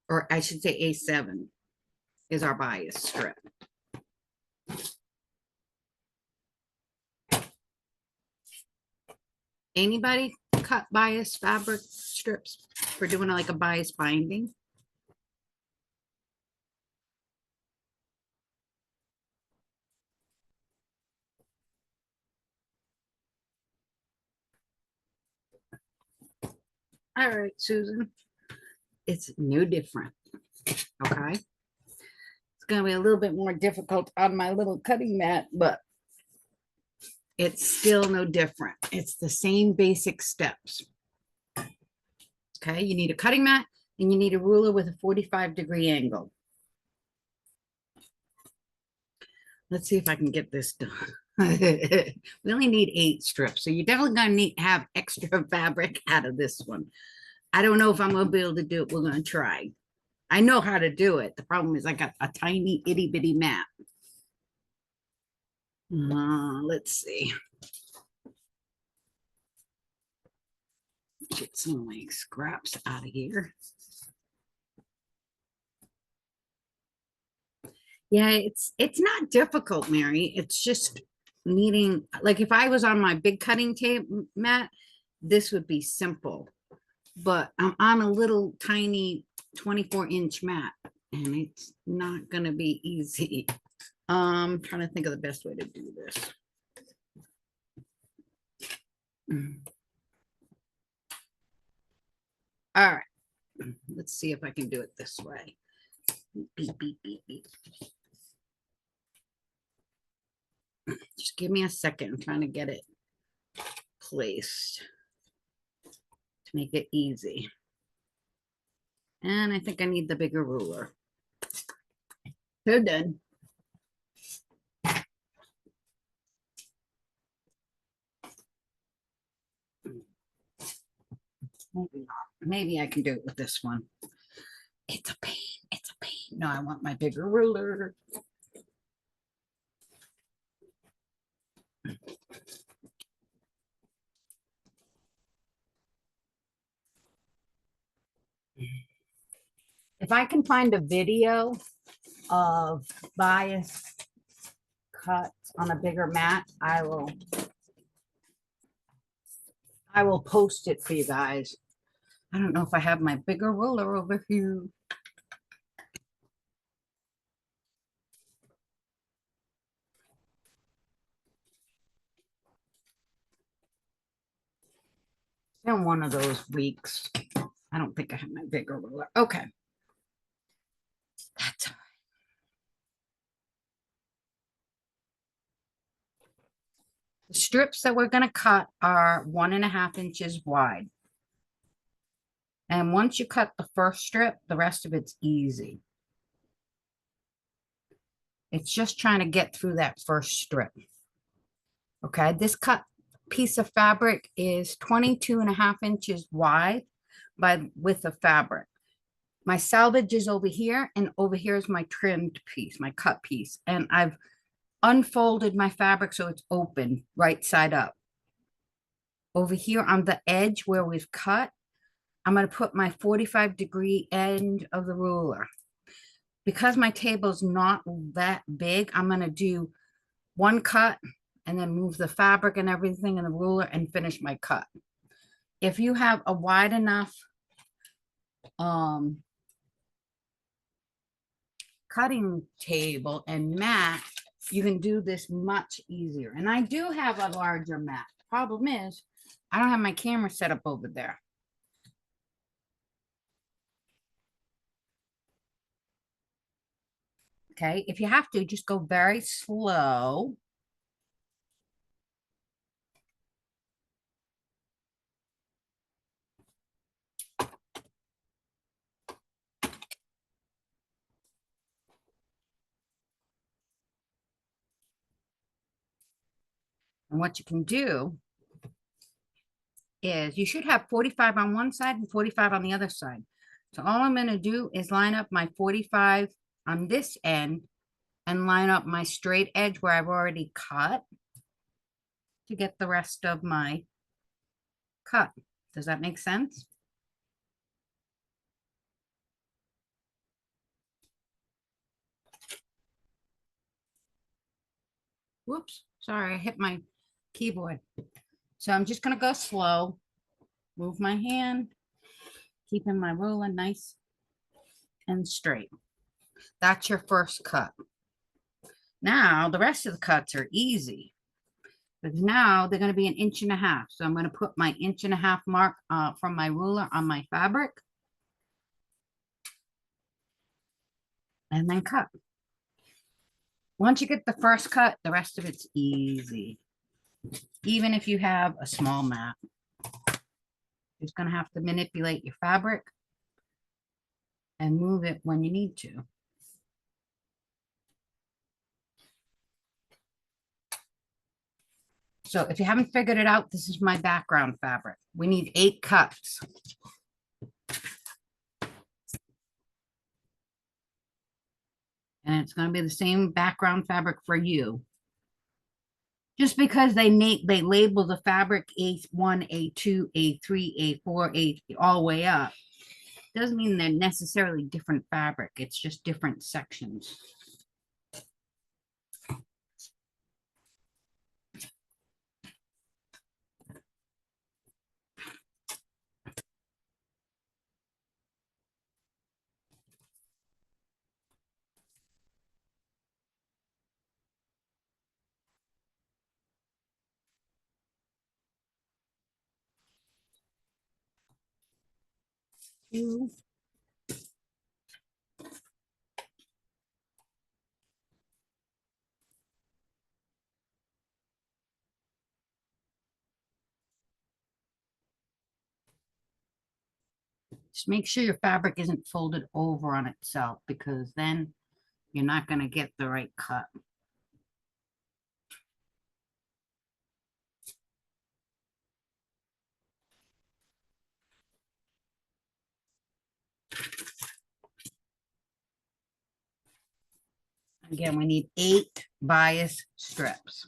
Or I should say A7 is our bias strip. Anybody cut bias fabric strips for doing like a bias binding? All right, Susan. It's no different. Okay. It's going to be a little bit more difficult on my little cutting mat, but it's still no different. It's the same basic steps. Okay. You need a cutting mat and you need a ruler with a 45-degree angle. Let's see if I can get this done. We only need 8 strips, so you're definitely going to need have extra fabric out of this one. I don't know if I'm going to be able to do it. We're going to try. I know how to do it. The problem is I got a tiny itty bitty mat. Let's see. Get some of my scraps out of here. Yeah, it's not difficult, Mary. It's just needing, like if I was on my big cutting tape mat, this would be simple. But I'm on a little tiny 24-inch mat and it's not gonna be easy. Trying to think of the best way to do this. All right, let's see if I can do it this way. Beep, beep, beep, beep. Just give me a second. I'm trying to get it placed to make it easy. And I think I need the bigger ruler. They're done. Maybe not. Maybe I can do it with this one. It's a pain. It's a pain. No, I want my bigger ruler. If I can find a video of bias cuts on a bigger mat, I will post it for you guys. I don't know if I have my bigger ruler over here. Been one of those weeks. I don't think I have my bigger ruler. Okay. That's all right. The strips that we're going to cut are 1.5 inches wide. And once you cut the first strip, the rest of it's easy. It's just trying to get through that first strip. Okay, this cut piece of fabric is 22.5 inches wide by width of fabric. My selvage is over here, and over here is my trimmed piece, my cut piece. And I've unfolded my fabric so it's open, right side up. Over here on the edge where we've cut, I'm going to put my 45-degree end of the ruler. Because my table's not that big, I'm going to do one cut and then move the fabric and everything in the ruler and finish my cut. If you have a wide enough cutting table and mat, you can do this much easier. And I do have a larger mat. Problem is, I don't have my camera set up over there. Okay, if you have to, just go very slow. And what you can do is you should have 45 on one side and 45 on the other side. So all I'm going to do is line up my 45 on this end and line up my straight edge where I've already cut to get the rest of my cut. Does that make sense? Whoops, sorry, I hit my keyboard. So I'm just going to go slow, move my hand, keeping my ruler nice and straight. That's your first cut. Now the rest of the cuts are easy, because now they're going to be 1.5 inches. So I'm going to put my 1.5 inch mark from my ruler on my fabric and then cut. Once you get the first cut, the rest of it's easy. Even if you have a small mat, you're just going to have to manipulate your fabric and move it when you need to. So if you haven't figured it out, this is my background fabric. We need 8 cuts. And it's going to be the same background fabric for you. Just because they label the fabric A1, A2, A3, A4, A all the way up, doesn't mean they're necessarily different fabric. It's just different sections. Two. Just make sure your fabric isn't folded over on itself, because then you're not going to get the right cut. Again, we need 8 bias strips.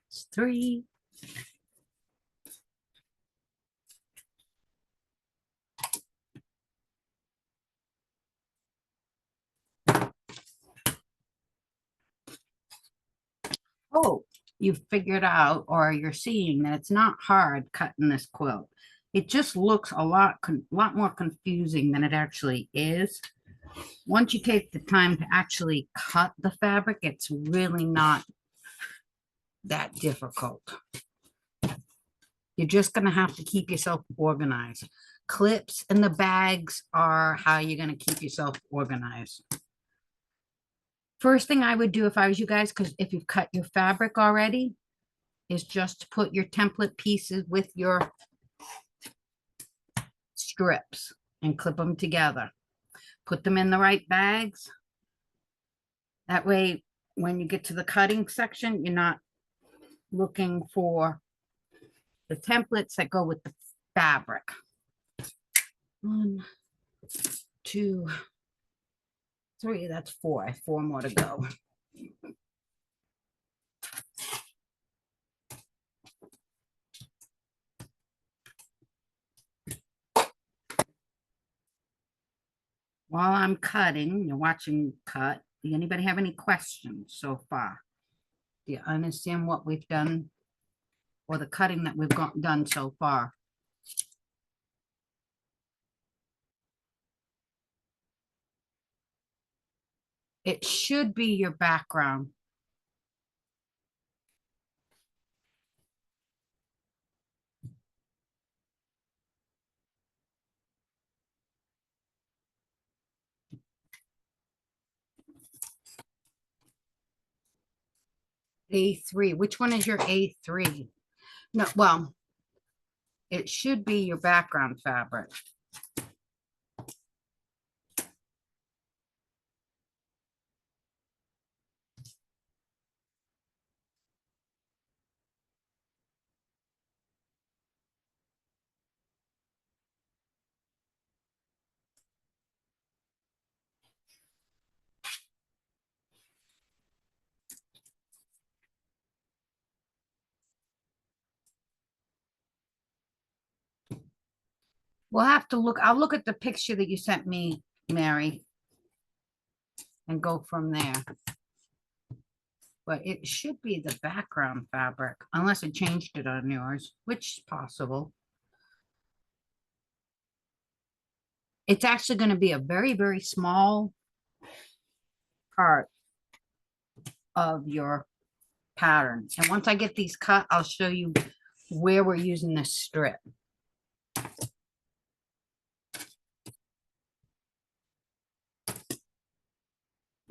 It's 3. Oh, you've figured out, or you're seeing, that it's not hard cutting this quilt. It just looks a lot more confusing than it actually is. Once you take the time to actually cut the fabric, it's really not that difficult. You're just going to have to keep yourself organized. Clips and the bags are how you're going to keep yourself organized. First thing I would do if I was you guys, because if you've cut your fabric already, is just put your template pieces with your strips and clip them together. Put them in the right bags. That way, when you get to the cutting section, you're not looking for the templates that go with the fabric. 1, 2, 3, that's 4. I have 4 more to go. While I'm cutting, you're watching cut. Do anybody have any questions so far? Do you understand what we've done or the cutting that we've done so far? It should be your background. A3. Which one is your A3? No, well, it should be your background fabric. We'll have to look. I'll look at the picture that you sent me, Mary, and go from there. But it should be the background fabric, unless it changed it on yours, which is possible. It's actually going to be a very, very small part of your pattern. And once I get these cut, I'll show you where we're using this strip.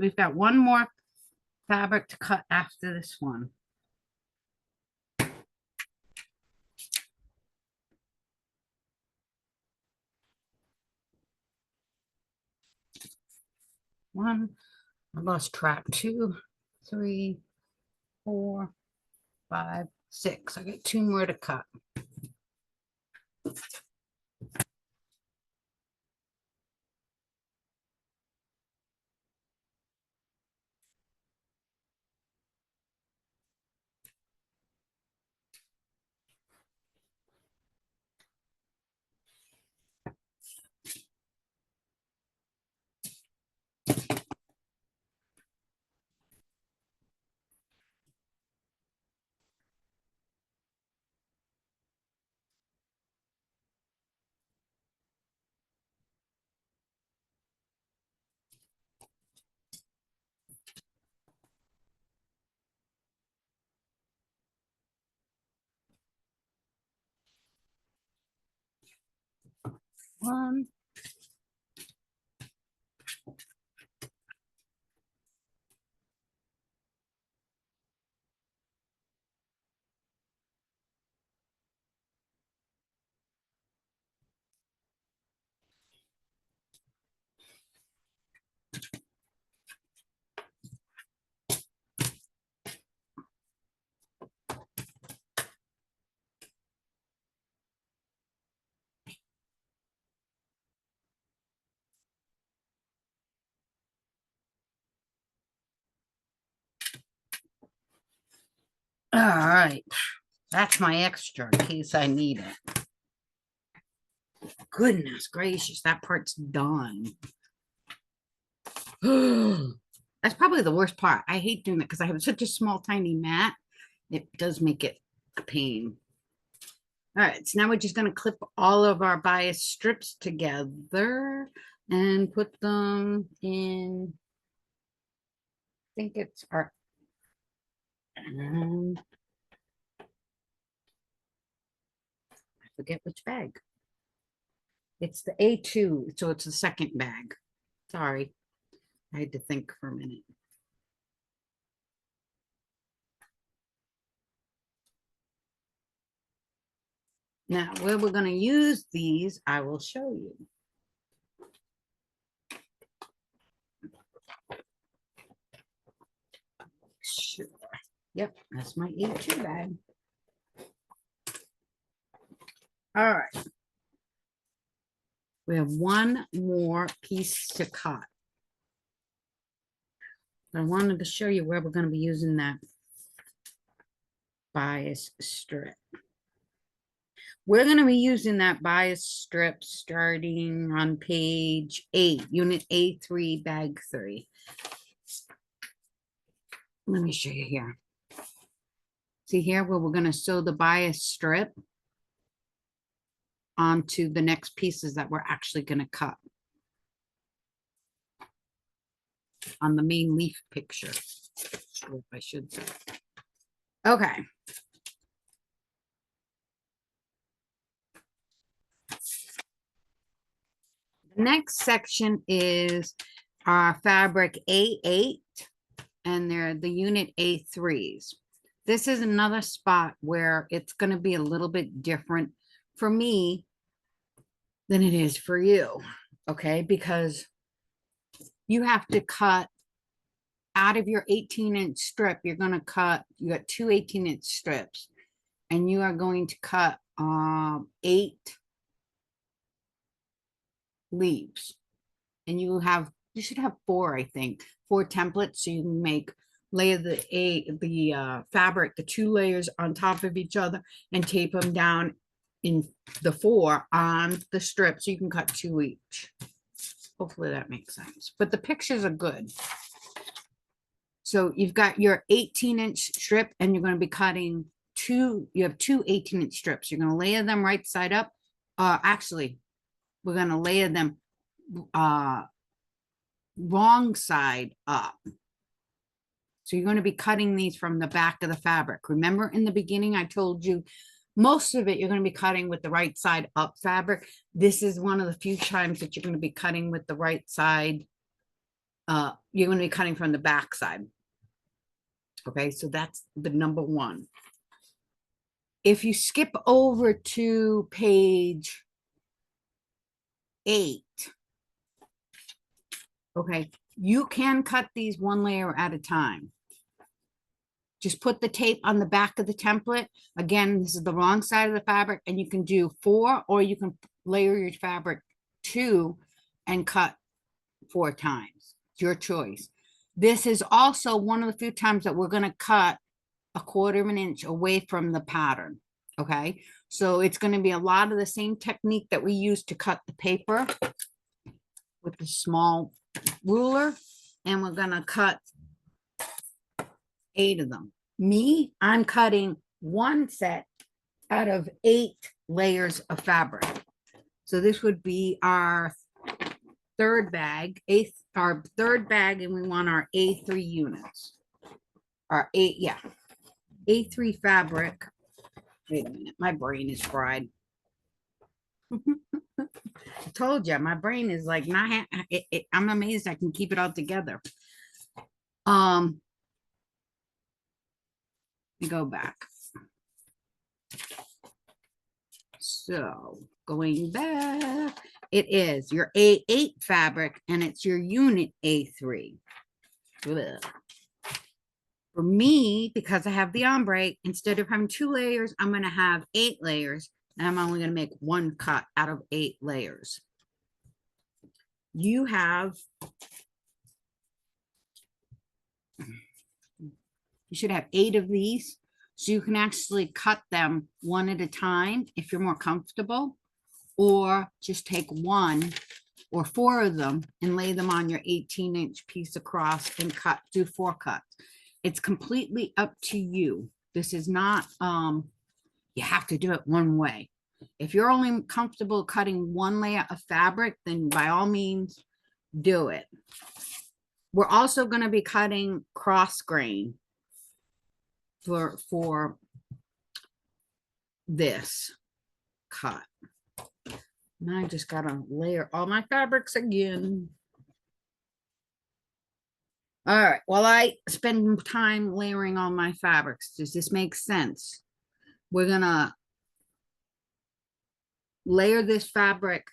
We've got one more fabric to cut after this one. One, I lost track. 2, 3, 4, 5, 6. I got 2 more to cut. One, all right. That's my extra in case I need it. Goodness gracious, that part's done. That's probably the worst part. I hate doing that because I have such a small, tiny mat. It does make it a pain. All right, so now we're just going to clip all of our bias strips together and put them in, I think it's our, I forget which bag. It's the A2, so it's the second bag. Sorry, I had to think for a minute. Now, where we're going to use these, I will show you. Sure. Yep, that's my E2 bag. All right. We have one more piece to cut. I wanted to show you where we're going to be using that bias strip. We're going to be using that bias strip starting on page 8, unit A3, bag 3. Let me show you here. See here where we're going to sew the bias strip onto the next pieces that we're actually going to cut on the main leaf picture, strip, I should say. Okay. The next section is our fabric A8, and they're the unit A3s. This is another spot where it's going to be a little bit different for me than it is for you, okay? Because you have to cut out of your 18-inch strip, you're going to cut, you got two 18-inch strips, and you are going to cut 8 leaves. And you should have 4, I think, 4 templates, so you can layer the fabric, the 2 layers on top of each other, and tape them down in the 4 on the strip, so you can cut 2 each. Hopefully that makes sense, but the pictures are good. So you've got your 18-inch strip, and you're going to be cutting you have 2 18-inch strips. You're going to layer them right side up. Actually, we're going to layer them wrong side up. So you're going to be cutting these from the back of the fabric. Remember in the beginning, I told you most of it you're going to be cutting with the right side up fabric. This is one of the few times that you're going to be cutting with the right side. You're going to be cutting from the back side. Okay, so that's the number 1. If you skip over to page 8, okay, you can cut these 1 layer at a time. Just put the tape on the back of the template. Again, this is the wrong side of the fabric, and you can do 4, or you can layer your fabric 2 and cut 4 times. It's your choice. This is also one of the few times that we're going to cut 1/4 of an inch away from the pattern. Okay, so it's going to be a lot of the same technique that we use to cut the paper with the small ruler, and we're going to cut 8 of them. I'm cutting 1 set out of 8 layers of fabric. So this would be our 3rd bag, our 3rd bag, and we want our A3 units. Our A3 fabric. Wait a minute, my brain is fried. I told you, my brain is like not. I'm amazed I can keep it all together. Let me go back. So going back, it is your A8 fabric, and it's your unit A3. Ugh. For me, because I have the ombre, instead of having 2 layers, I'm going to have 8 layers, and I'm only going to make 1 cut out of 8 layers. You should have 8 of these, so you can actually cut them 1 at a time if you're more comfortable, or just take 1 or 4 of them and lay them on your 18-inch piece across and do 4 cuts. It's completely up to you. This is not, you have to do it one way. If you're only comfortable cutting 1 layer of fabric, then by all means, do it. We're also going to be cutting cross grain for this cut. Now I just got to layer all my fabrics again. All right, well, I spend time layering all my fabrics. Does this make sense? We're gonna layer this fabric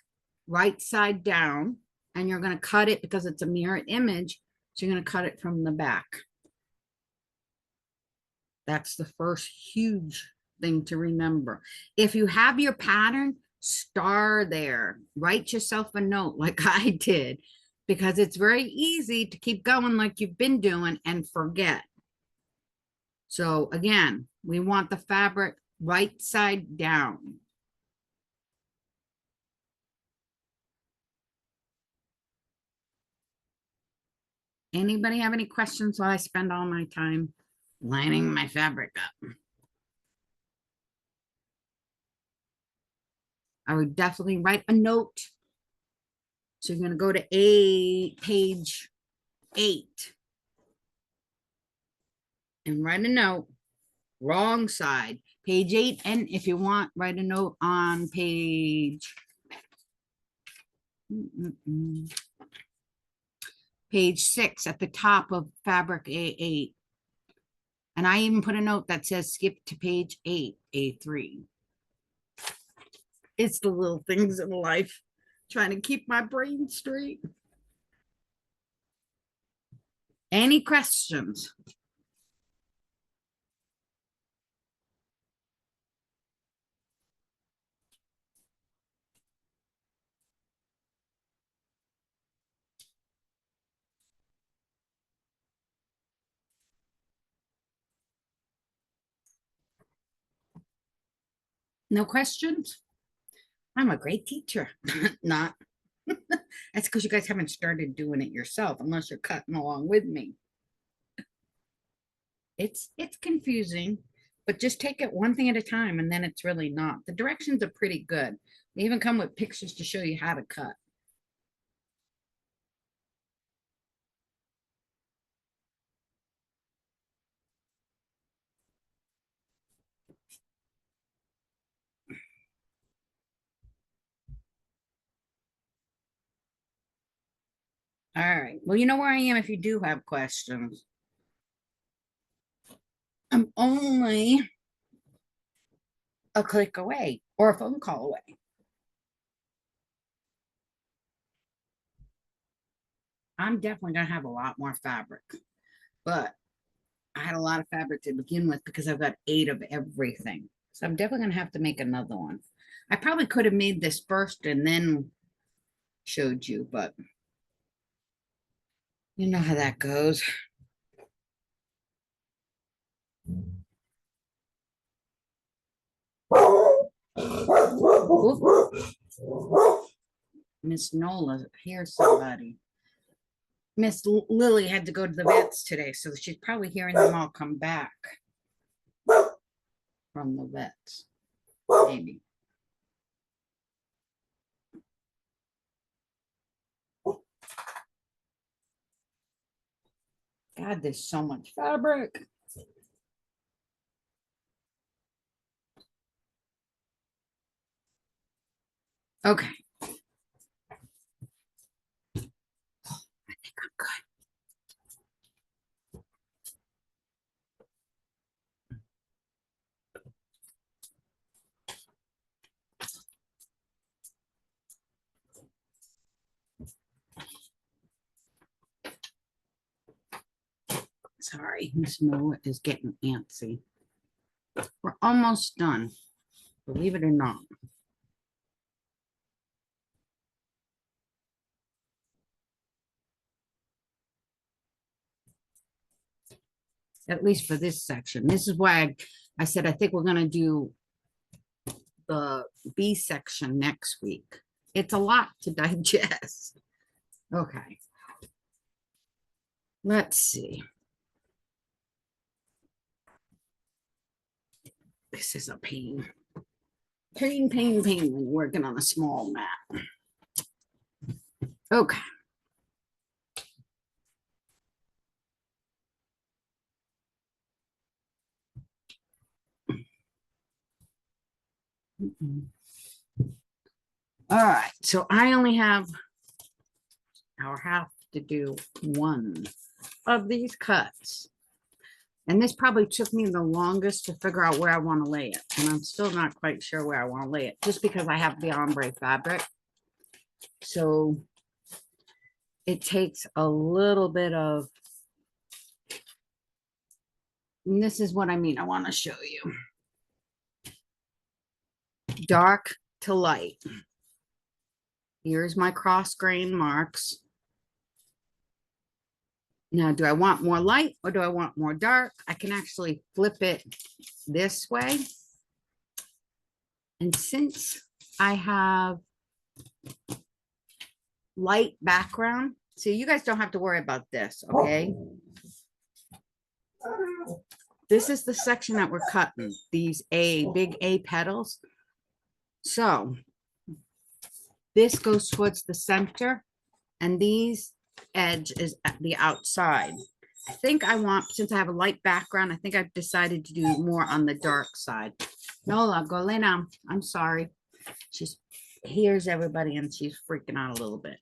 right side down, and you're going to cut it because it's a mirror image. So you're going to cut it from the back. That's the first huge thing to remember. If you have your pattern, star there. Write yourself a note like I did, because it's very easy to keep going like you've been doing and forget. So again, we want the fabric right side down. Anybody have any questions while I spend all my time lining my fabric up? I would definitely write a note. So you're going to go to page 8 and write a note. Wrong side, page 8. And if you want, write a note on page page 6 at the top of fabric A8. And I even put a note that says skip to page 8, A3. It's the little things in life, trying to keep my brain straight. Any questions? No questions? I'm a great teacher. Not. That's because you guys haven't started doing it yourself, unless you're cutting along with me. It's confusing, but just take it one thing at a time, and then it's really not. The directions are pretty good. They even come with pictures to show you how to cut. All right. Well, you know where I am if you do have questions. I'm only a click away or a phone call away. I'm definitely going to have a lot more fabric, but I had a lot of fabric to begin with because I've got 8 of everything. So I'm definitely going to have to make another one. I probably could have made this first and then showed you, but you know how that goes. Miss Nola, here's somebody. Miss Lily had to go to the vets today, so she's probably hearing them all come back from the vets. Maybe. God, there's so much fabric. Okay. I think I'm good. Sorry, Miss Noah is getting antsy. We're almost done, believe it or not. At least for this section. This is why I said I think we're going to do the B section next week. It's a lot to digest. Okay. Let's see. This is a pain. Pain when you're working on a small mat. Okay. All right, so I only have, I'll have to do one of these cuts. And this probably took me the longest to figure out where I want to lay it. And I'm still not quite sure where I want to lay it, just because I have the ombre fabric. So it takes a little bit of, and this is what I mean. I want to show you. Dark to light. Here's my cross grain marks. Now, do I want more light or do I want more dark? I can actually flip it this way. And since I have light background, so you guys don't have to worry about this, okay? This is the section that we're cutting, these big A petals. So this goes towards the center and these edge is at the outside. I think I want, since I have a light background, I think I've decided to do more on the dark side. Nola, go lay down. I'm sorry. She's hears everybody and she's freaking out a little bit.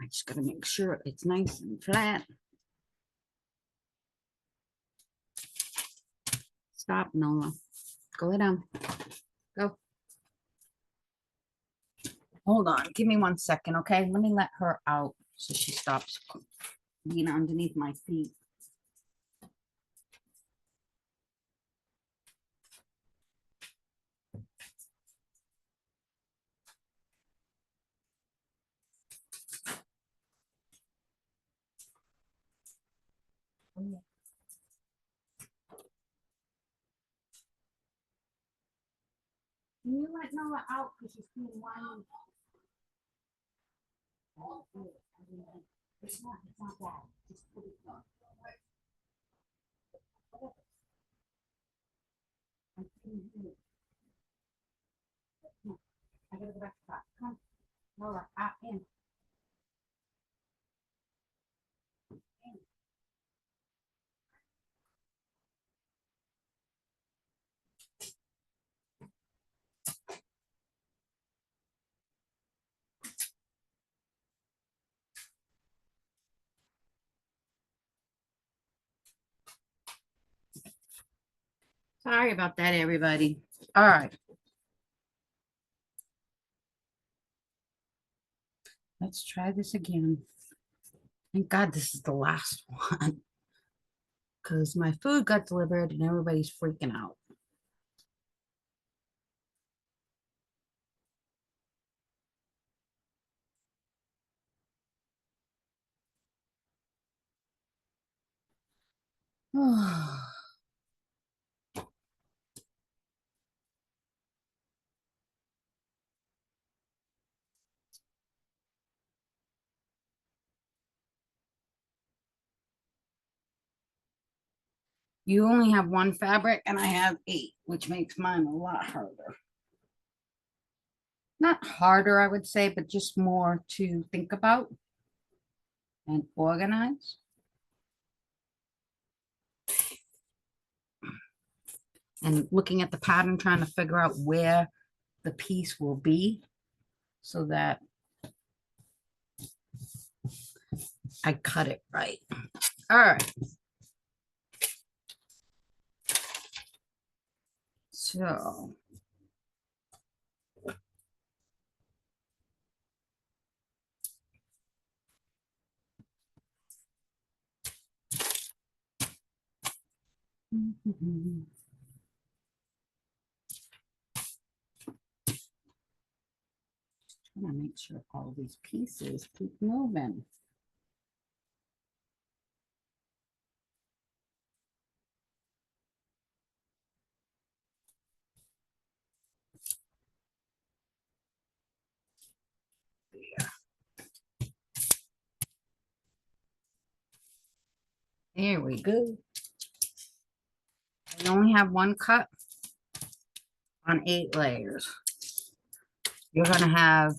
I just gotta make sure it's nice and flat. Stop, Nola. Go lay down. Go. Hold on. Give me 1 second, okay? Let me let her out so she stops being underneath my feet. Can you let Nola out because she's being wild? It's not bad. Just put it on. I gotta go back to that. Come, Nola, out in. Sorry about that, everybody. All right. Let's try this again. Thank God this is the last one because my food got delivered and everybody's freaking out. You only have one fabric and I have 8, which makes mine a lot harder. Not harder, I would say, but just more to think about and organize. And looking at the pattern, trying to figure out where the piece will be so that I cut it right. All right. So trying to make sure all these pieces keep moving. There we go. I only have one cut on 8 layers. You're going to have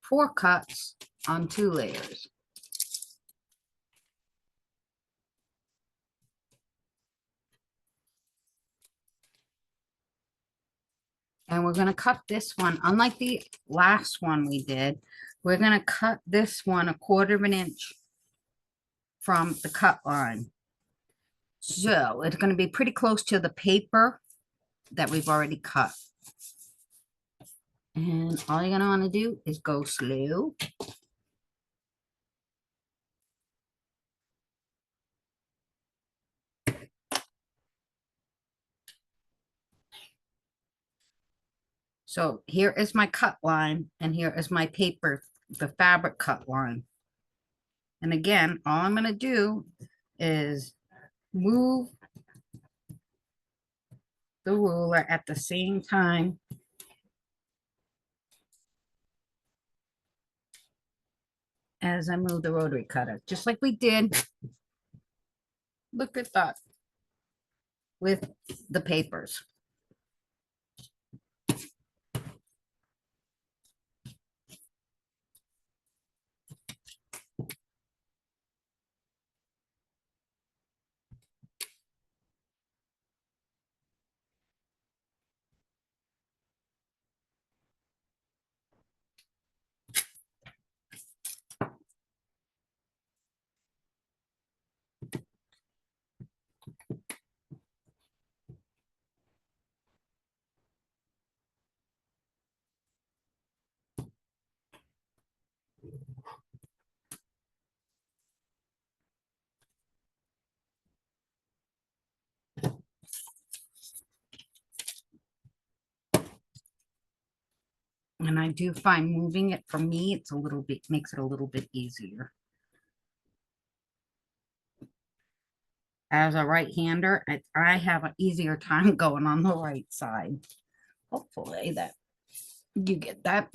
4 cuts on 2 layers. And we're going to cut this one, unlike the last one we did, We're gonna cut this one 1/4 of an inch from the cut line. So it's gonna be pretty close to the paper that we've already cut. And all you're gonna wanna do is go slow. So here is my cut line and here is my paper, the fabric cut line. And again, all I'm gonna do is move the ruler at the same time as I move the rotary cutter, just like we did. Look at that with the papers. And I do find moving it for me, it's a little bit, makes it a little bit easier. As a right-hander, I have an easier time going on the right side. Hopefully that you get that.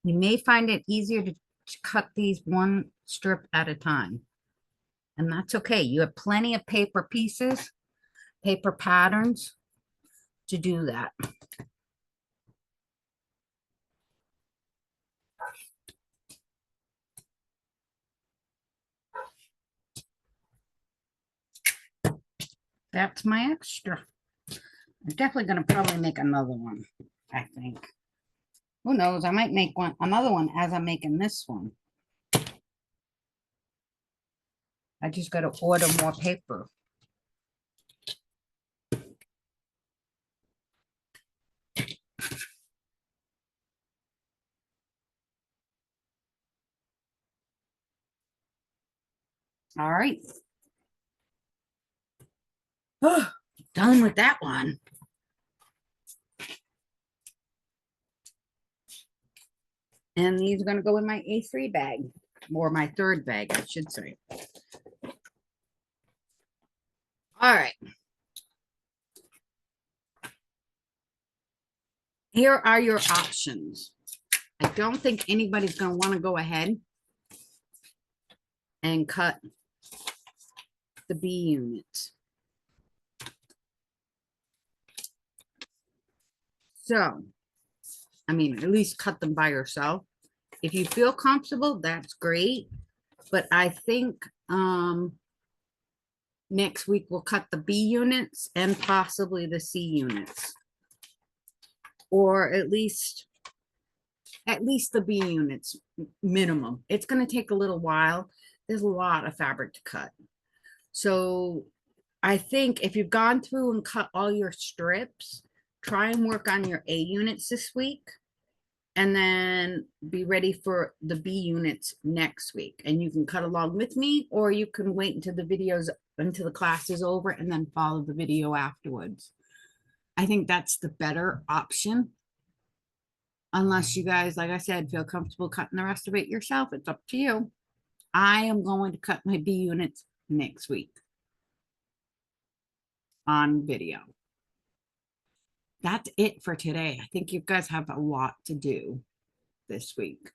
You may find it easier to cut these one strip at a time. And that's okay. You have plenty of paper pieces, paper patterns to do that. That's my extra. I'm definitely going to probably make another one, I think. Who knows? I might make another one as I'm making this one. I just got to order more paper. All right. Oh, done with that one. And these are going to go in my A3 bag, or my third bag, I should say. All right. Here are your options. I don't think anybody's going to want to go ahead and cut the B units. So, I mean, at least cut them by yourself. If you feel comfortable, that's great. But I think next week we'll cut the B units and possibly the C units. Or at least the B units minimum. It's going to take a little while. There's a lot of fabric to cut. So I think if you've gone through and cut all your strips, try and work on your A units this week. And then be ready for the B units next week. And you can cut along with me, or you can wait until the class is over and then follow the video afterwards. I think that's the better option. Unless you guys, like I said, feel comfortable cutting the rest of it yourself. It's up to you. I am going to cut my B units next week on video. That's it for today. I think you guys have a lot to do this week.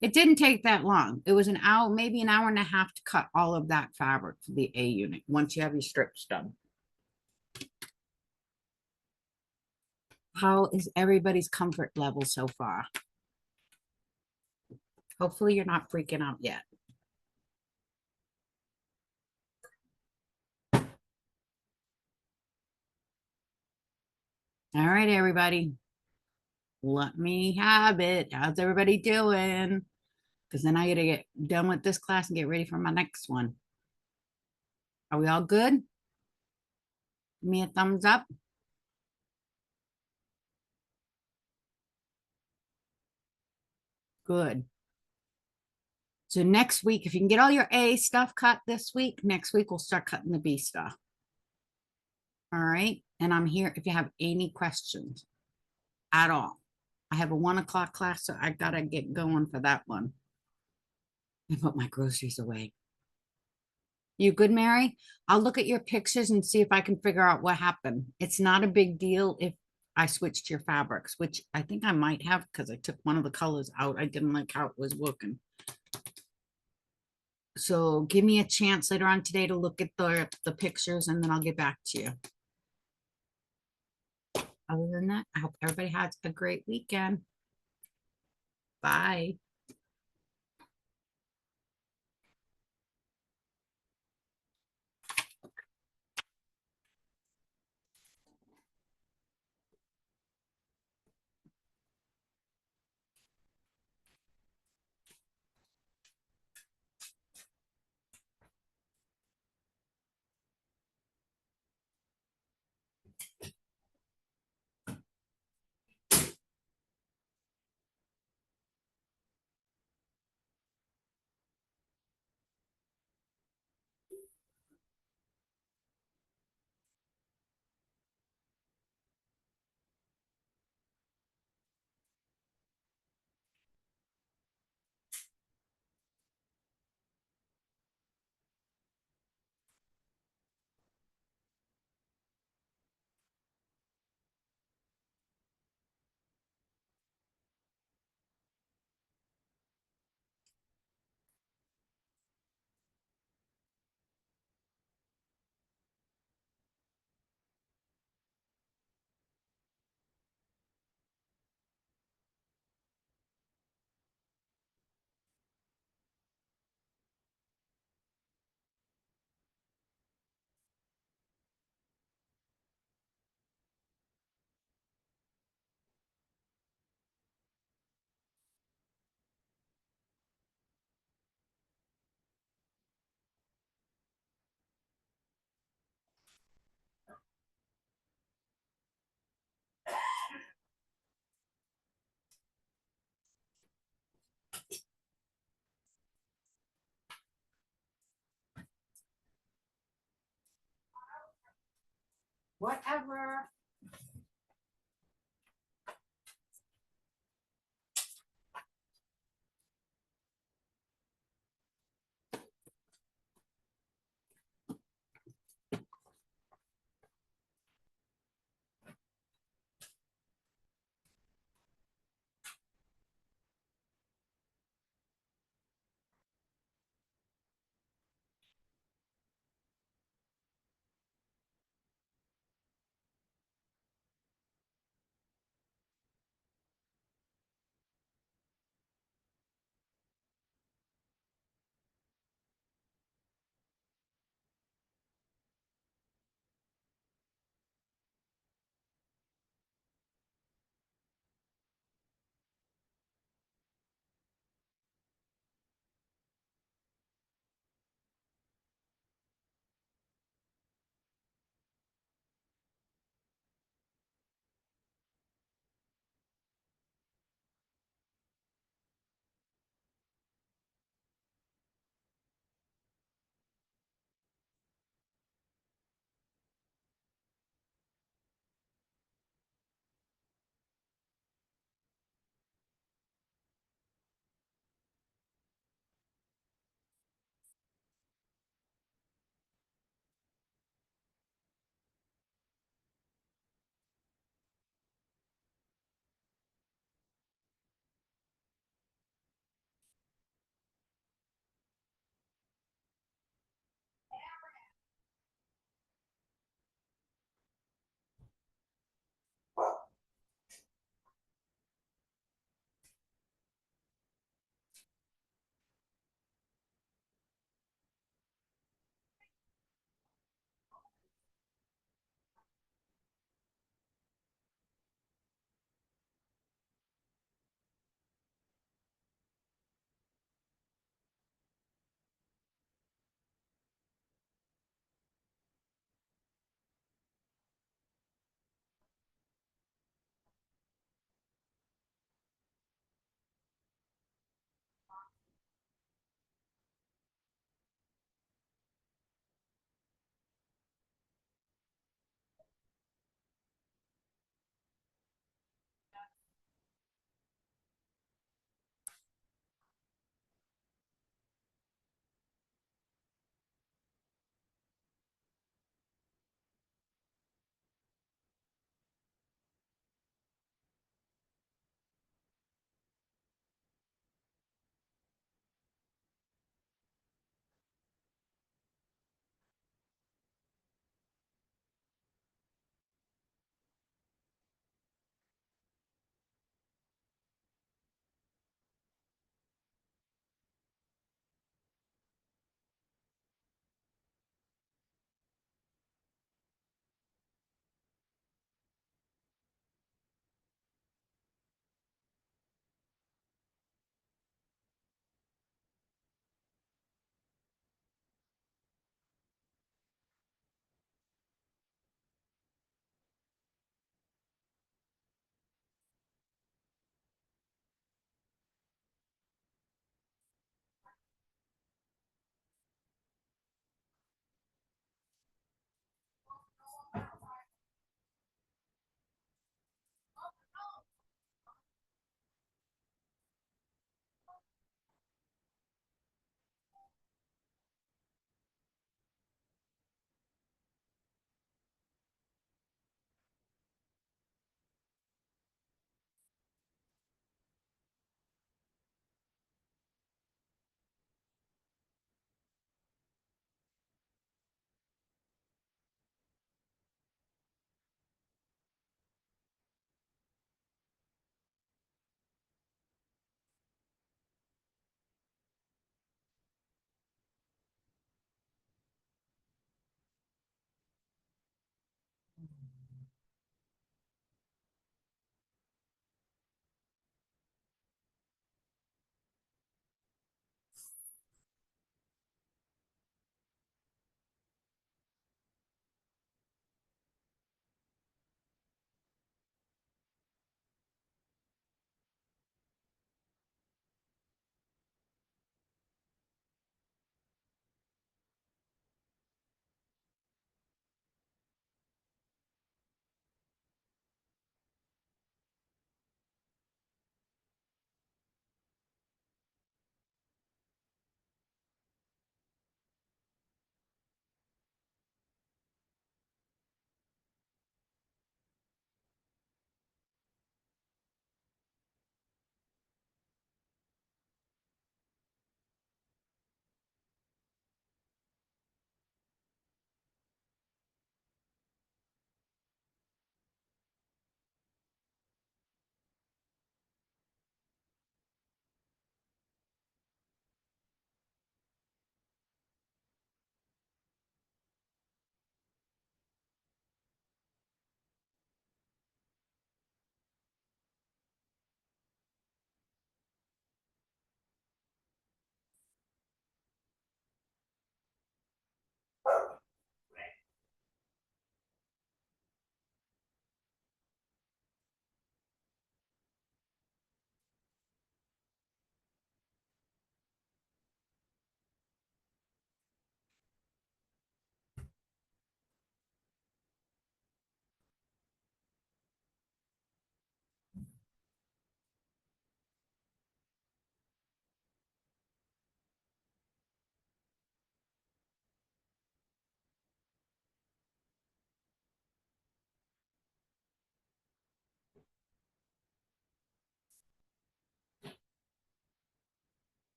It didn't take that long. It was an hour, maybe an hour and a half to cut all of that fabric for the A unit once you have your strips done. How is everybody's comfort level so far? Hopefully you're not freaking out yet. All right, everybody. Let me have it. How's everybody doing? Because then I got to get done with this class and get ready for my next one. Are we all good? Give me a thumbs up. Good. So next week, if you can get all your A stuff cut this week, next week we'll start cutting the B stuff. All right. And I'm here if you have any questions at all. I have a 1 o'clock class, so I gotta get going for that one and put my groceries away. You good, Mary? I'll look at your pictures and see if I can figure out what happened. It's not a big deal if I switched your fabrics, which I think I might have because I took one of the colors out. I didn't like how it was looking. So give me a chance later on today to look at the pictures and then I'll get back to you. Other than that, I hope everybody has a great weekend. Bye. Whatever.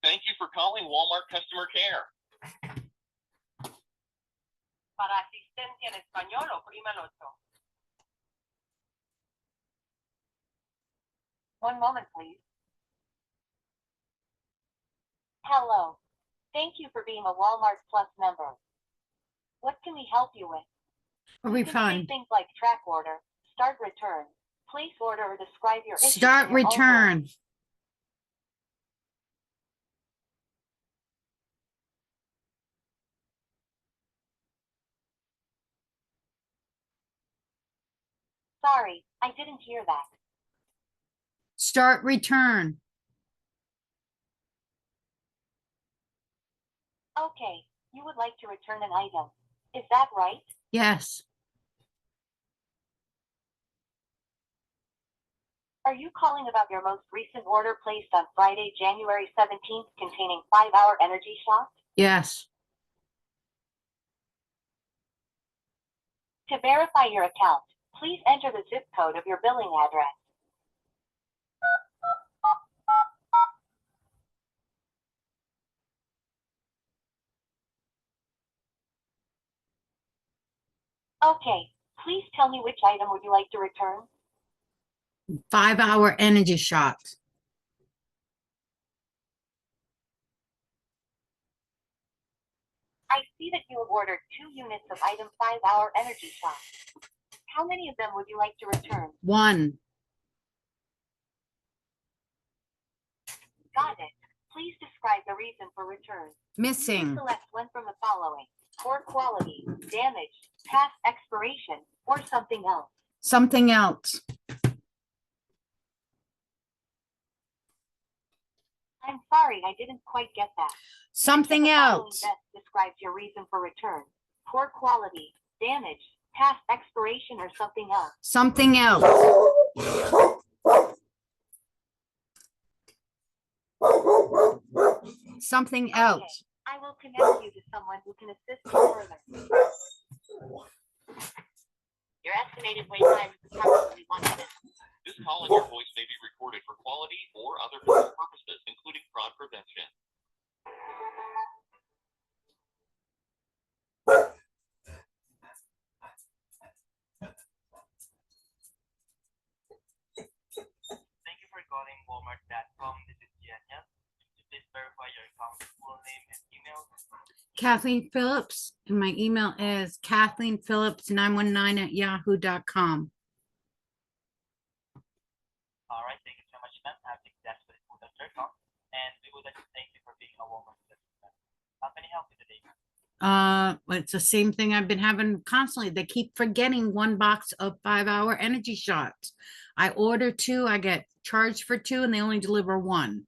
Thank you for calling Walmart Customer Care. Para asistencia en español, oprima el 8. One moment, please. Hello. Thank you for being a Walmart Plus member. What can we help you with? A You can say refund. things like track order, start return, place order, or describe your issue. Start return. Sorry, I didn't hear that. Start return. Okay, you would like to return an item. Is that right? Yes. Are you calling about your most recent order placed on Friday, January 17th, containing 5-hour energy shots? Yes. To verify your account, please enter the zip code of your billing address. Okay, please tell me which item would you like to return? 5-hour energy shots. I see that you have ordered 2 units of item 5-hour energy shots. How many of them would you like to return? 1. Got it. Please describe the reason for return. Missing. Select one from the following: poor quality, damaged, past expiration, or something else. Something else. I'm sorry, I didn't quite get that. Something Which of the following else. best describes your reason for return: poor quality, damaged, past expiration, or something else. Something else. Something else. I will connect you to someone who can assist you further. Your estimated wait time is approximately 1 minute. This call and your voice may be recorded for quality or other purposes, including fraud prevention. Thank you for calling Walmart.com. This is Jenya. Please verify your account full name and email. Kathleen Phillips. And my email is KathleenPhillips919@yahoo.com. All right, thank you so much, ma'am. I've successfully put up your account, and we would like to thank you for being a Walmart customer. How can I help you today, ma'am? It's the same thing I've been having constantly. They keep forgetting 1 box of 5-hour energy shots. I order 2, I get charged for 2, and they only deliver 1.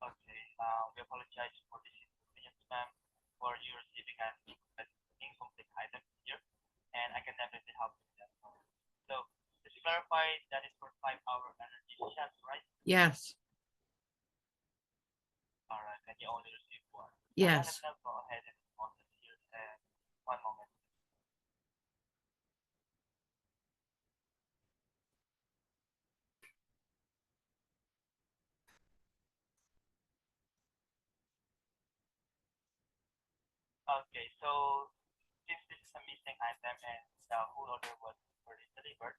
Okay, we apologize for this inconvenience, ma'am, for you receiving an incomplete item here, and I can definitely help you with that. So, just to clarify, that is for 5-hour energy shots, right? Yes. All right, and you only received 1. Yes. I'll go ahead and respond to here, and 1 moment. Okay, so since this is a missing item and the whole order was already delivered,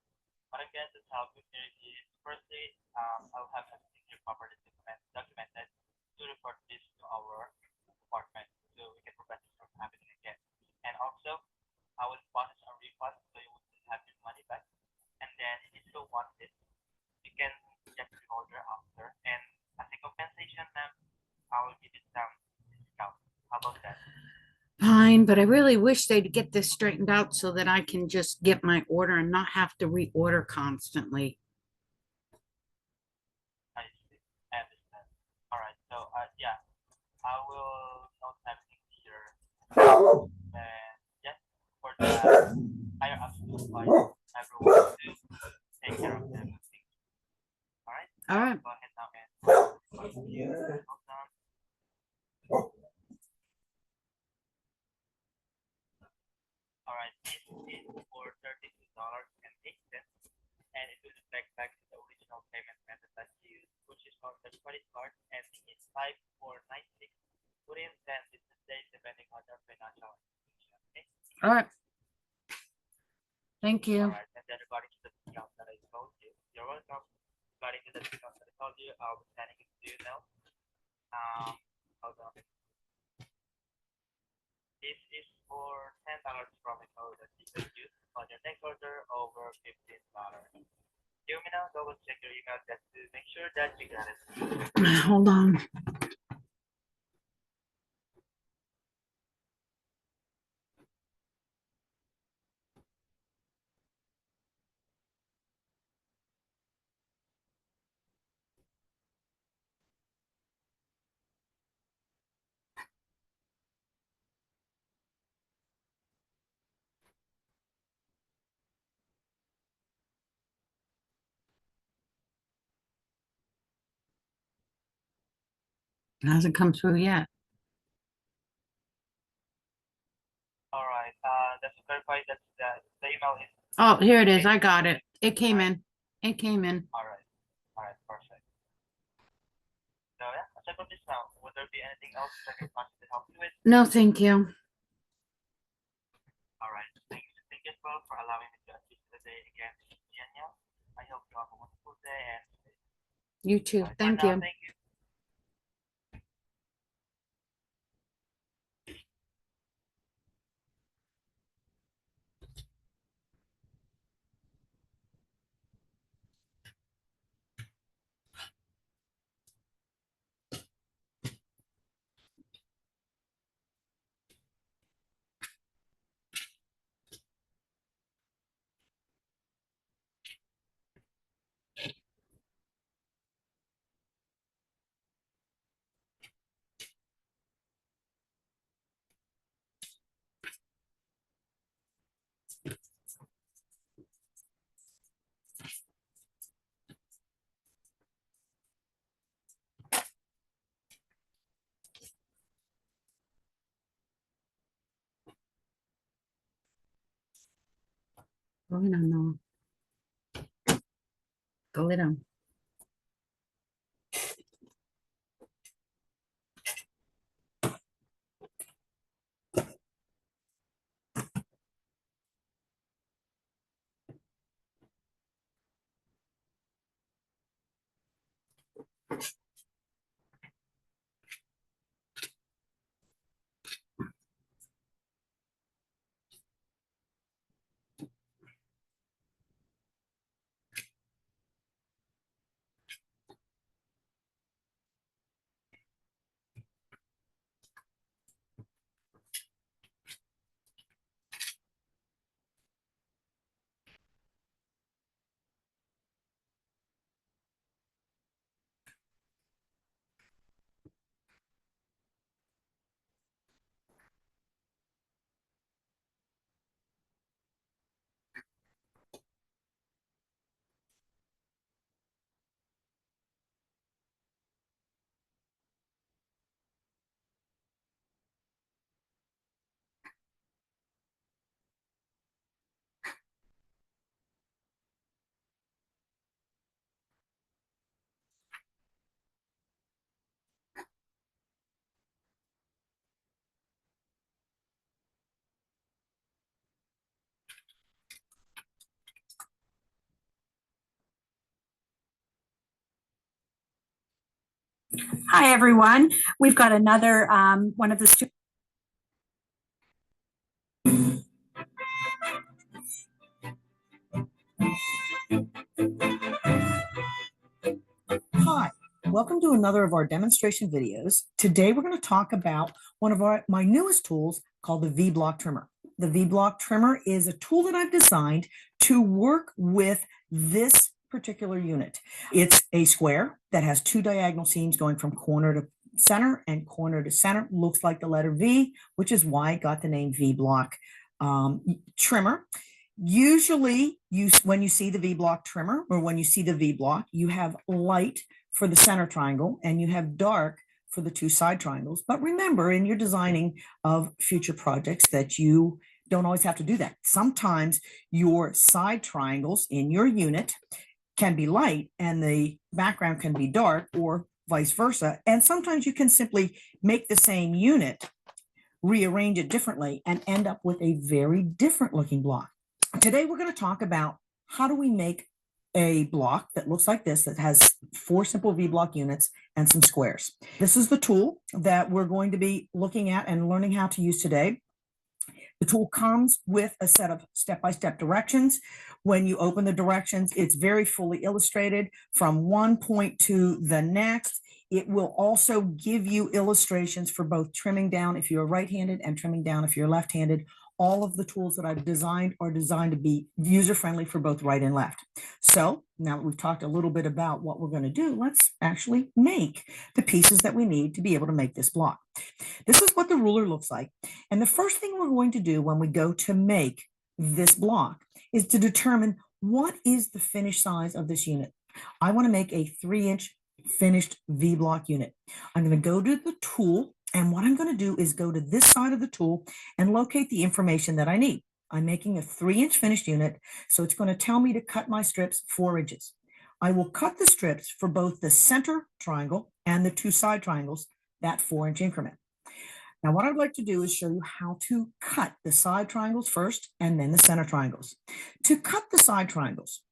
what I'm going to help you here is firstly, I'll have everything here properly documented to report this to our department so we can prevent this from happening again. And also, I will process a refund so you will have your money back. And then if you still want it, you can just reorder after. And as a compensation, ma'am, I will give you some discount. How about that? Fine, but I really wish they'd get this straightened out so that I can just get my order and not have to reorder constantly. I see. I understand. All right. So, yeah, I will note everything here. And yes, for the higher ups to find everyone to take care of everything. All right. All right. Go ahead now and hold on. All right. This is for $32.08, and it will reflect back to the original payment method that you used, which is on the credit card ending in 5496 within 10 business days, depending on your financial institution. Okay. All right. Thank All you. right. And then regarding to the discount that I told you, you're welcome. Regarding to the discount that I told you, I'll be sending it to you now. Hold on. This is for $10 promo code that you can use on your next order over $15. You may now double check your email just to make sure that you got it. Hold on. It hasn't come through yet. All right. Just to clarify that the email is Oh, here it is. I got it. It came in. It came in. all right. All right. Perfect. So yeah, aside from this now, would there be anything else that I can possibly help you with? No, thank you. All right. Thank you as well for allowing me to assist today again, Daniel. I hope you have a wonderful day and You too. bye for Thank now. you. Thank you. Go ahead on, Noah. Go ahead on. Hi, everyone. We've got another one of the students. Hi, welcome to another of our demonstration videos. Today we're going to talk about one of my newest tools called the V-Block trimmer. The V-Block trimmer is a tool that I've designed to work with this particular unit. It's a square that has two diagonal seams going from corner to center and corner to center. Looks like the letter V, which is why I got the name V-Block trimmer. Usually, when you see the V-Block trimmer or when you see the V-Block, you have light for the center triangle and you have dark for the two side triangles. But remember, in your designing of future projects, that you don't always have to do that. Sometimes your side triangles in your unit can be light and the background can be dark, or vice versa. And sometimes you can simply make the same unit, rearrange it differently, and end up with a very different looking block. Today, we're going to talk about how do we make a block that looks like this, that has 4 simple V-block units and some squares. This is the tool that we're going to be looking at and learning how to use today. The tool comes with a set of step-by-step directions. When you open the directions, it's very fully illustrated from one point to the next. It will also give you illustrations for both trimming down if you're right-handed and trimming down if you're left-handed. All of the tools that I've designed are designed to be user-friendly for both right and left. So now that we've talked a little bit about what we're going to do, let's actually make the pieces that we need to be able to make this block. This is what the ruler looks like. And the first thing we're going to do when we go to make this block is to determine what is the finished size of this unit. I want to make a 3-inch finished V-block unit. I'm going to go to the tool, and what I'm going to do is go to this side of the tool and locate the information that I need. I'm making a 3-inch finished unit, so it's going to tell me to cut my strips 4 inches. I will cut the strips for both the center triangle and the two side triangles, that 4-inch increment. Now, what I'd like to do is show you how to cut the side triangles first and then the center triangles. To cut the side triangles,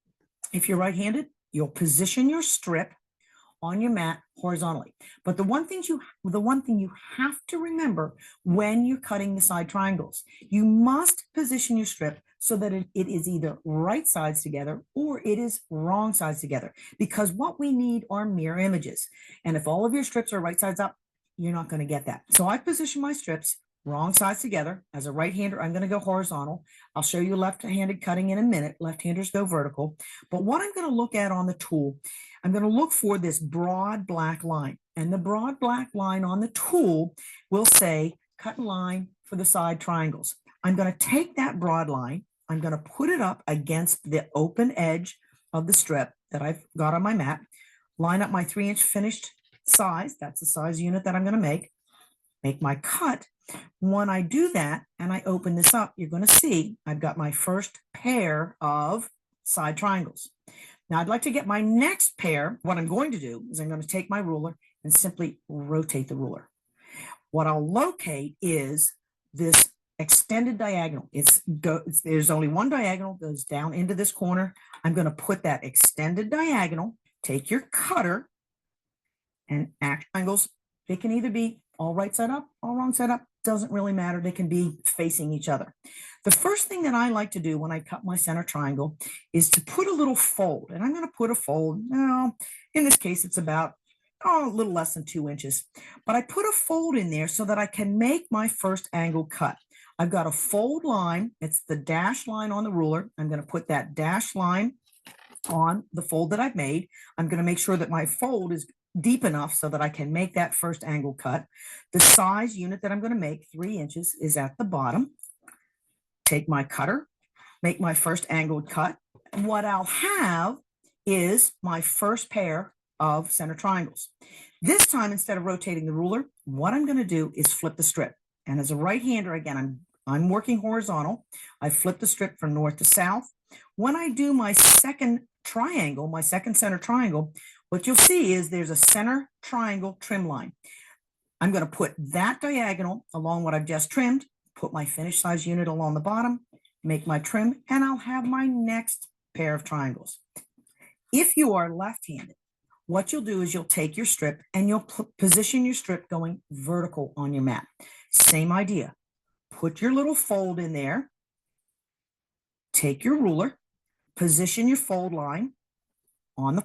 if you're right-handed, you'll position your strip on your mat horizontally. But the one thing you have to remember when you're cutting the side triangles, you must position your strip so that it is either right sides together or it is wrong sides together, because what we need are mirror images. And if all of your strips are right sides up, you're not going to get that. So I position my strips wrong sides together. As a right-hander, I'm going to go horizontal. I'll show you left-handed cutting in a minute. Left-handers go vertical. But what I'm going to look at on the tool, I'm going to look for this broad black line. And the broad black line on the tool will say cut line for the side triangles. I'm going to take that broad line. I'm going to put it up against the open edge of the strip that I've got on my mat. Line up my 3-inch finished size. That's the size unit that I'm going to make my cut. When I do that and I open this up, you're going to see I've got my first pair of side triangles. Now I'd like to get my next pair. What I'm going to do is I'm going to take my ruler and simply rotate the ruler. What I'll locate is this extended diagonal. There's only one diagonal, goes down into this corner. I'm going to put that extended diagonal, take your cutter, and triangles. They can either be all right side up, all wrong side up, doesn't really matter. They can be facing each other. The first thing that I like to do when I cut my center triangle is to put a little fold. And I'm going to put a fold, in this case, it's about a little less than 2 inches. But I put a fold in there so that I can make my first angle cut. I've got a fold line. It's the dash line on the ruler. I'm going to put that dash line on the fold that I've made. I'm going to make sure that my fold is deep enough so that I can make that first angle cut. The size unit that I'm going to make, 3 inches, is at the bottom. Take my cutter, make my first angled cut. What I'll have is my first pair of center triangles. This time, instead of rotating the ruler, what I'm going to do is flip the strip. And as a right-hander, again, I'm working horizontal. I flip the strip from north to south. When I do my second triangle, my second center triangle, what you'll see is there's a center triangle trim line. I'm going to put that diagonal along what I've just trimmed, put my finished size unit along the bottom, make my trim, and I'll have my next pair of triangles. If you are left-handed, what you'll do is you'll take your strip and you'll position your strip going vertical on your mat. Same idea. Put your little fold in there. Take your ruler, position your fold line on the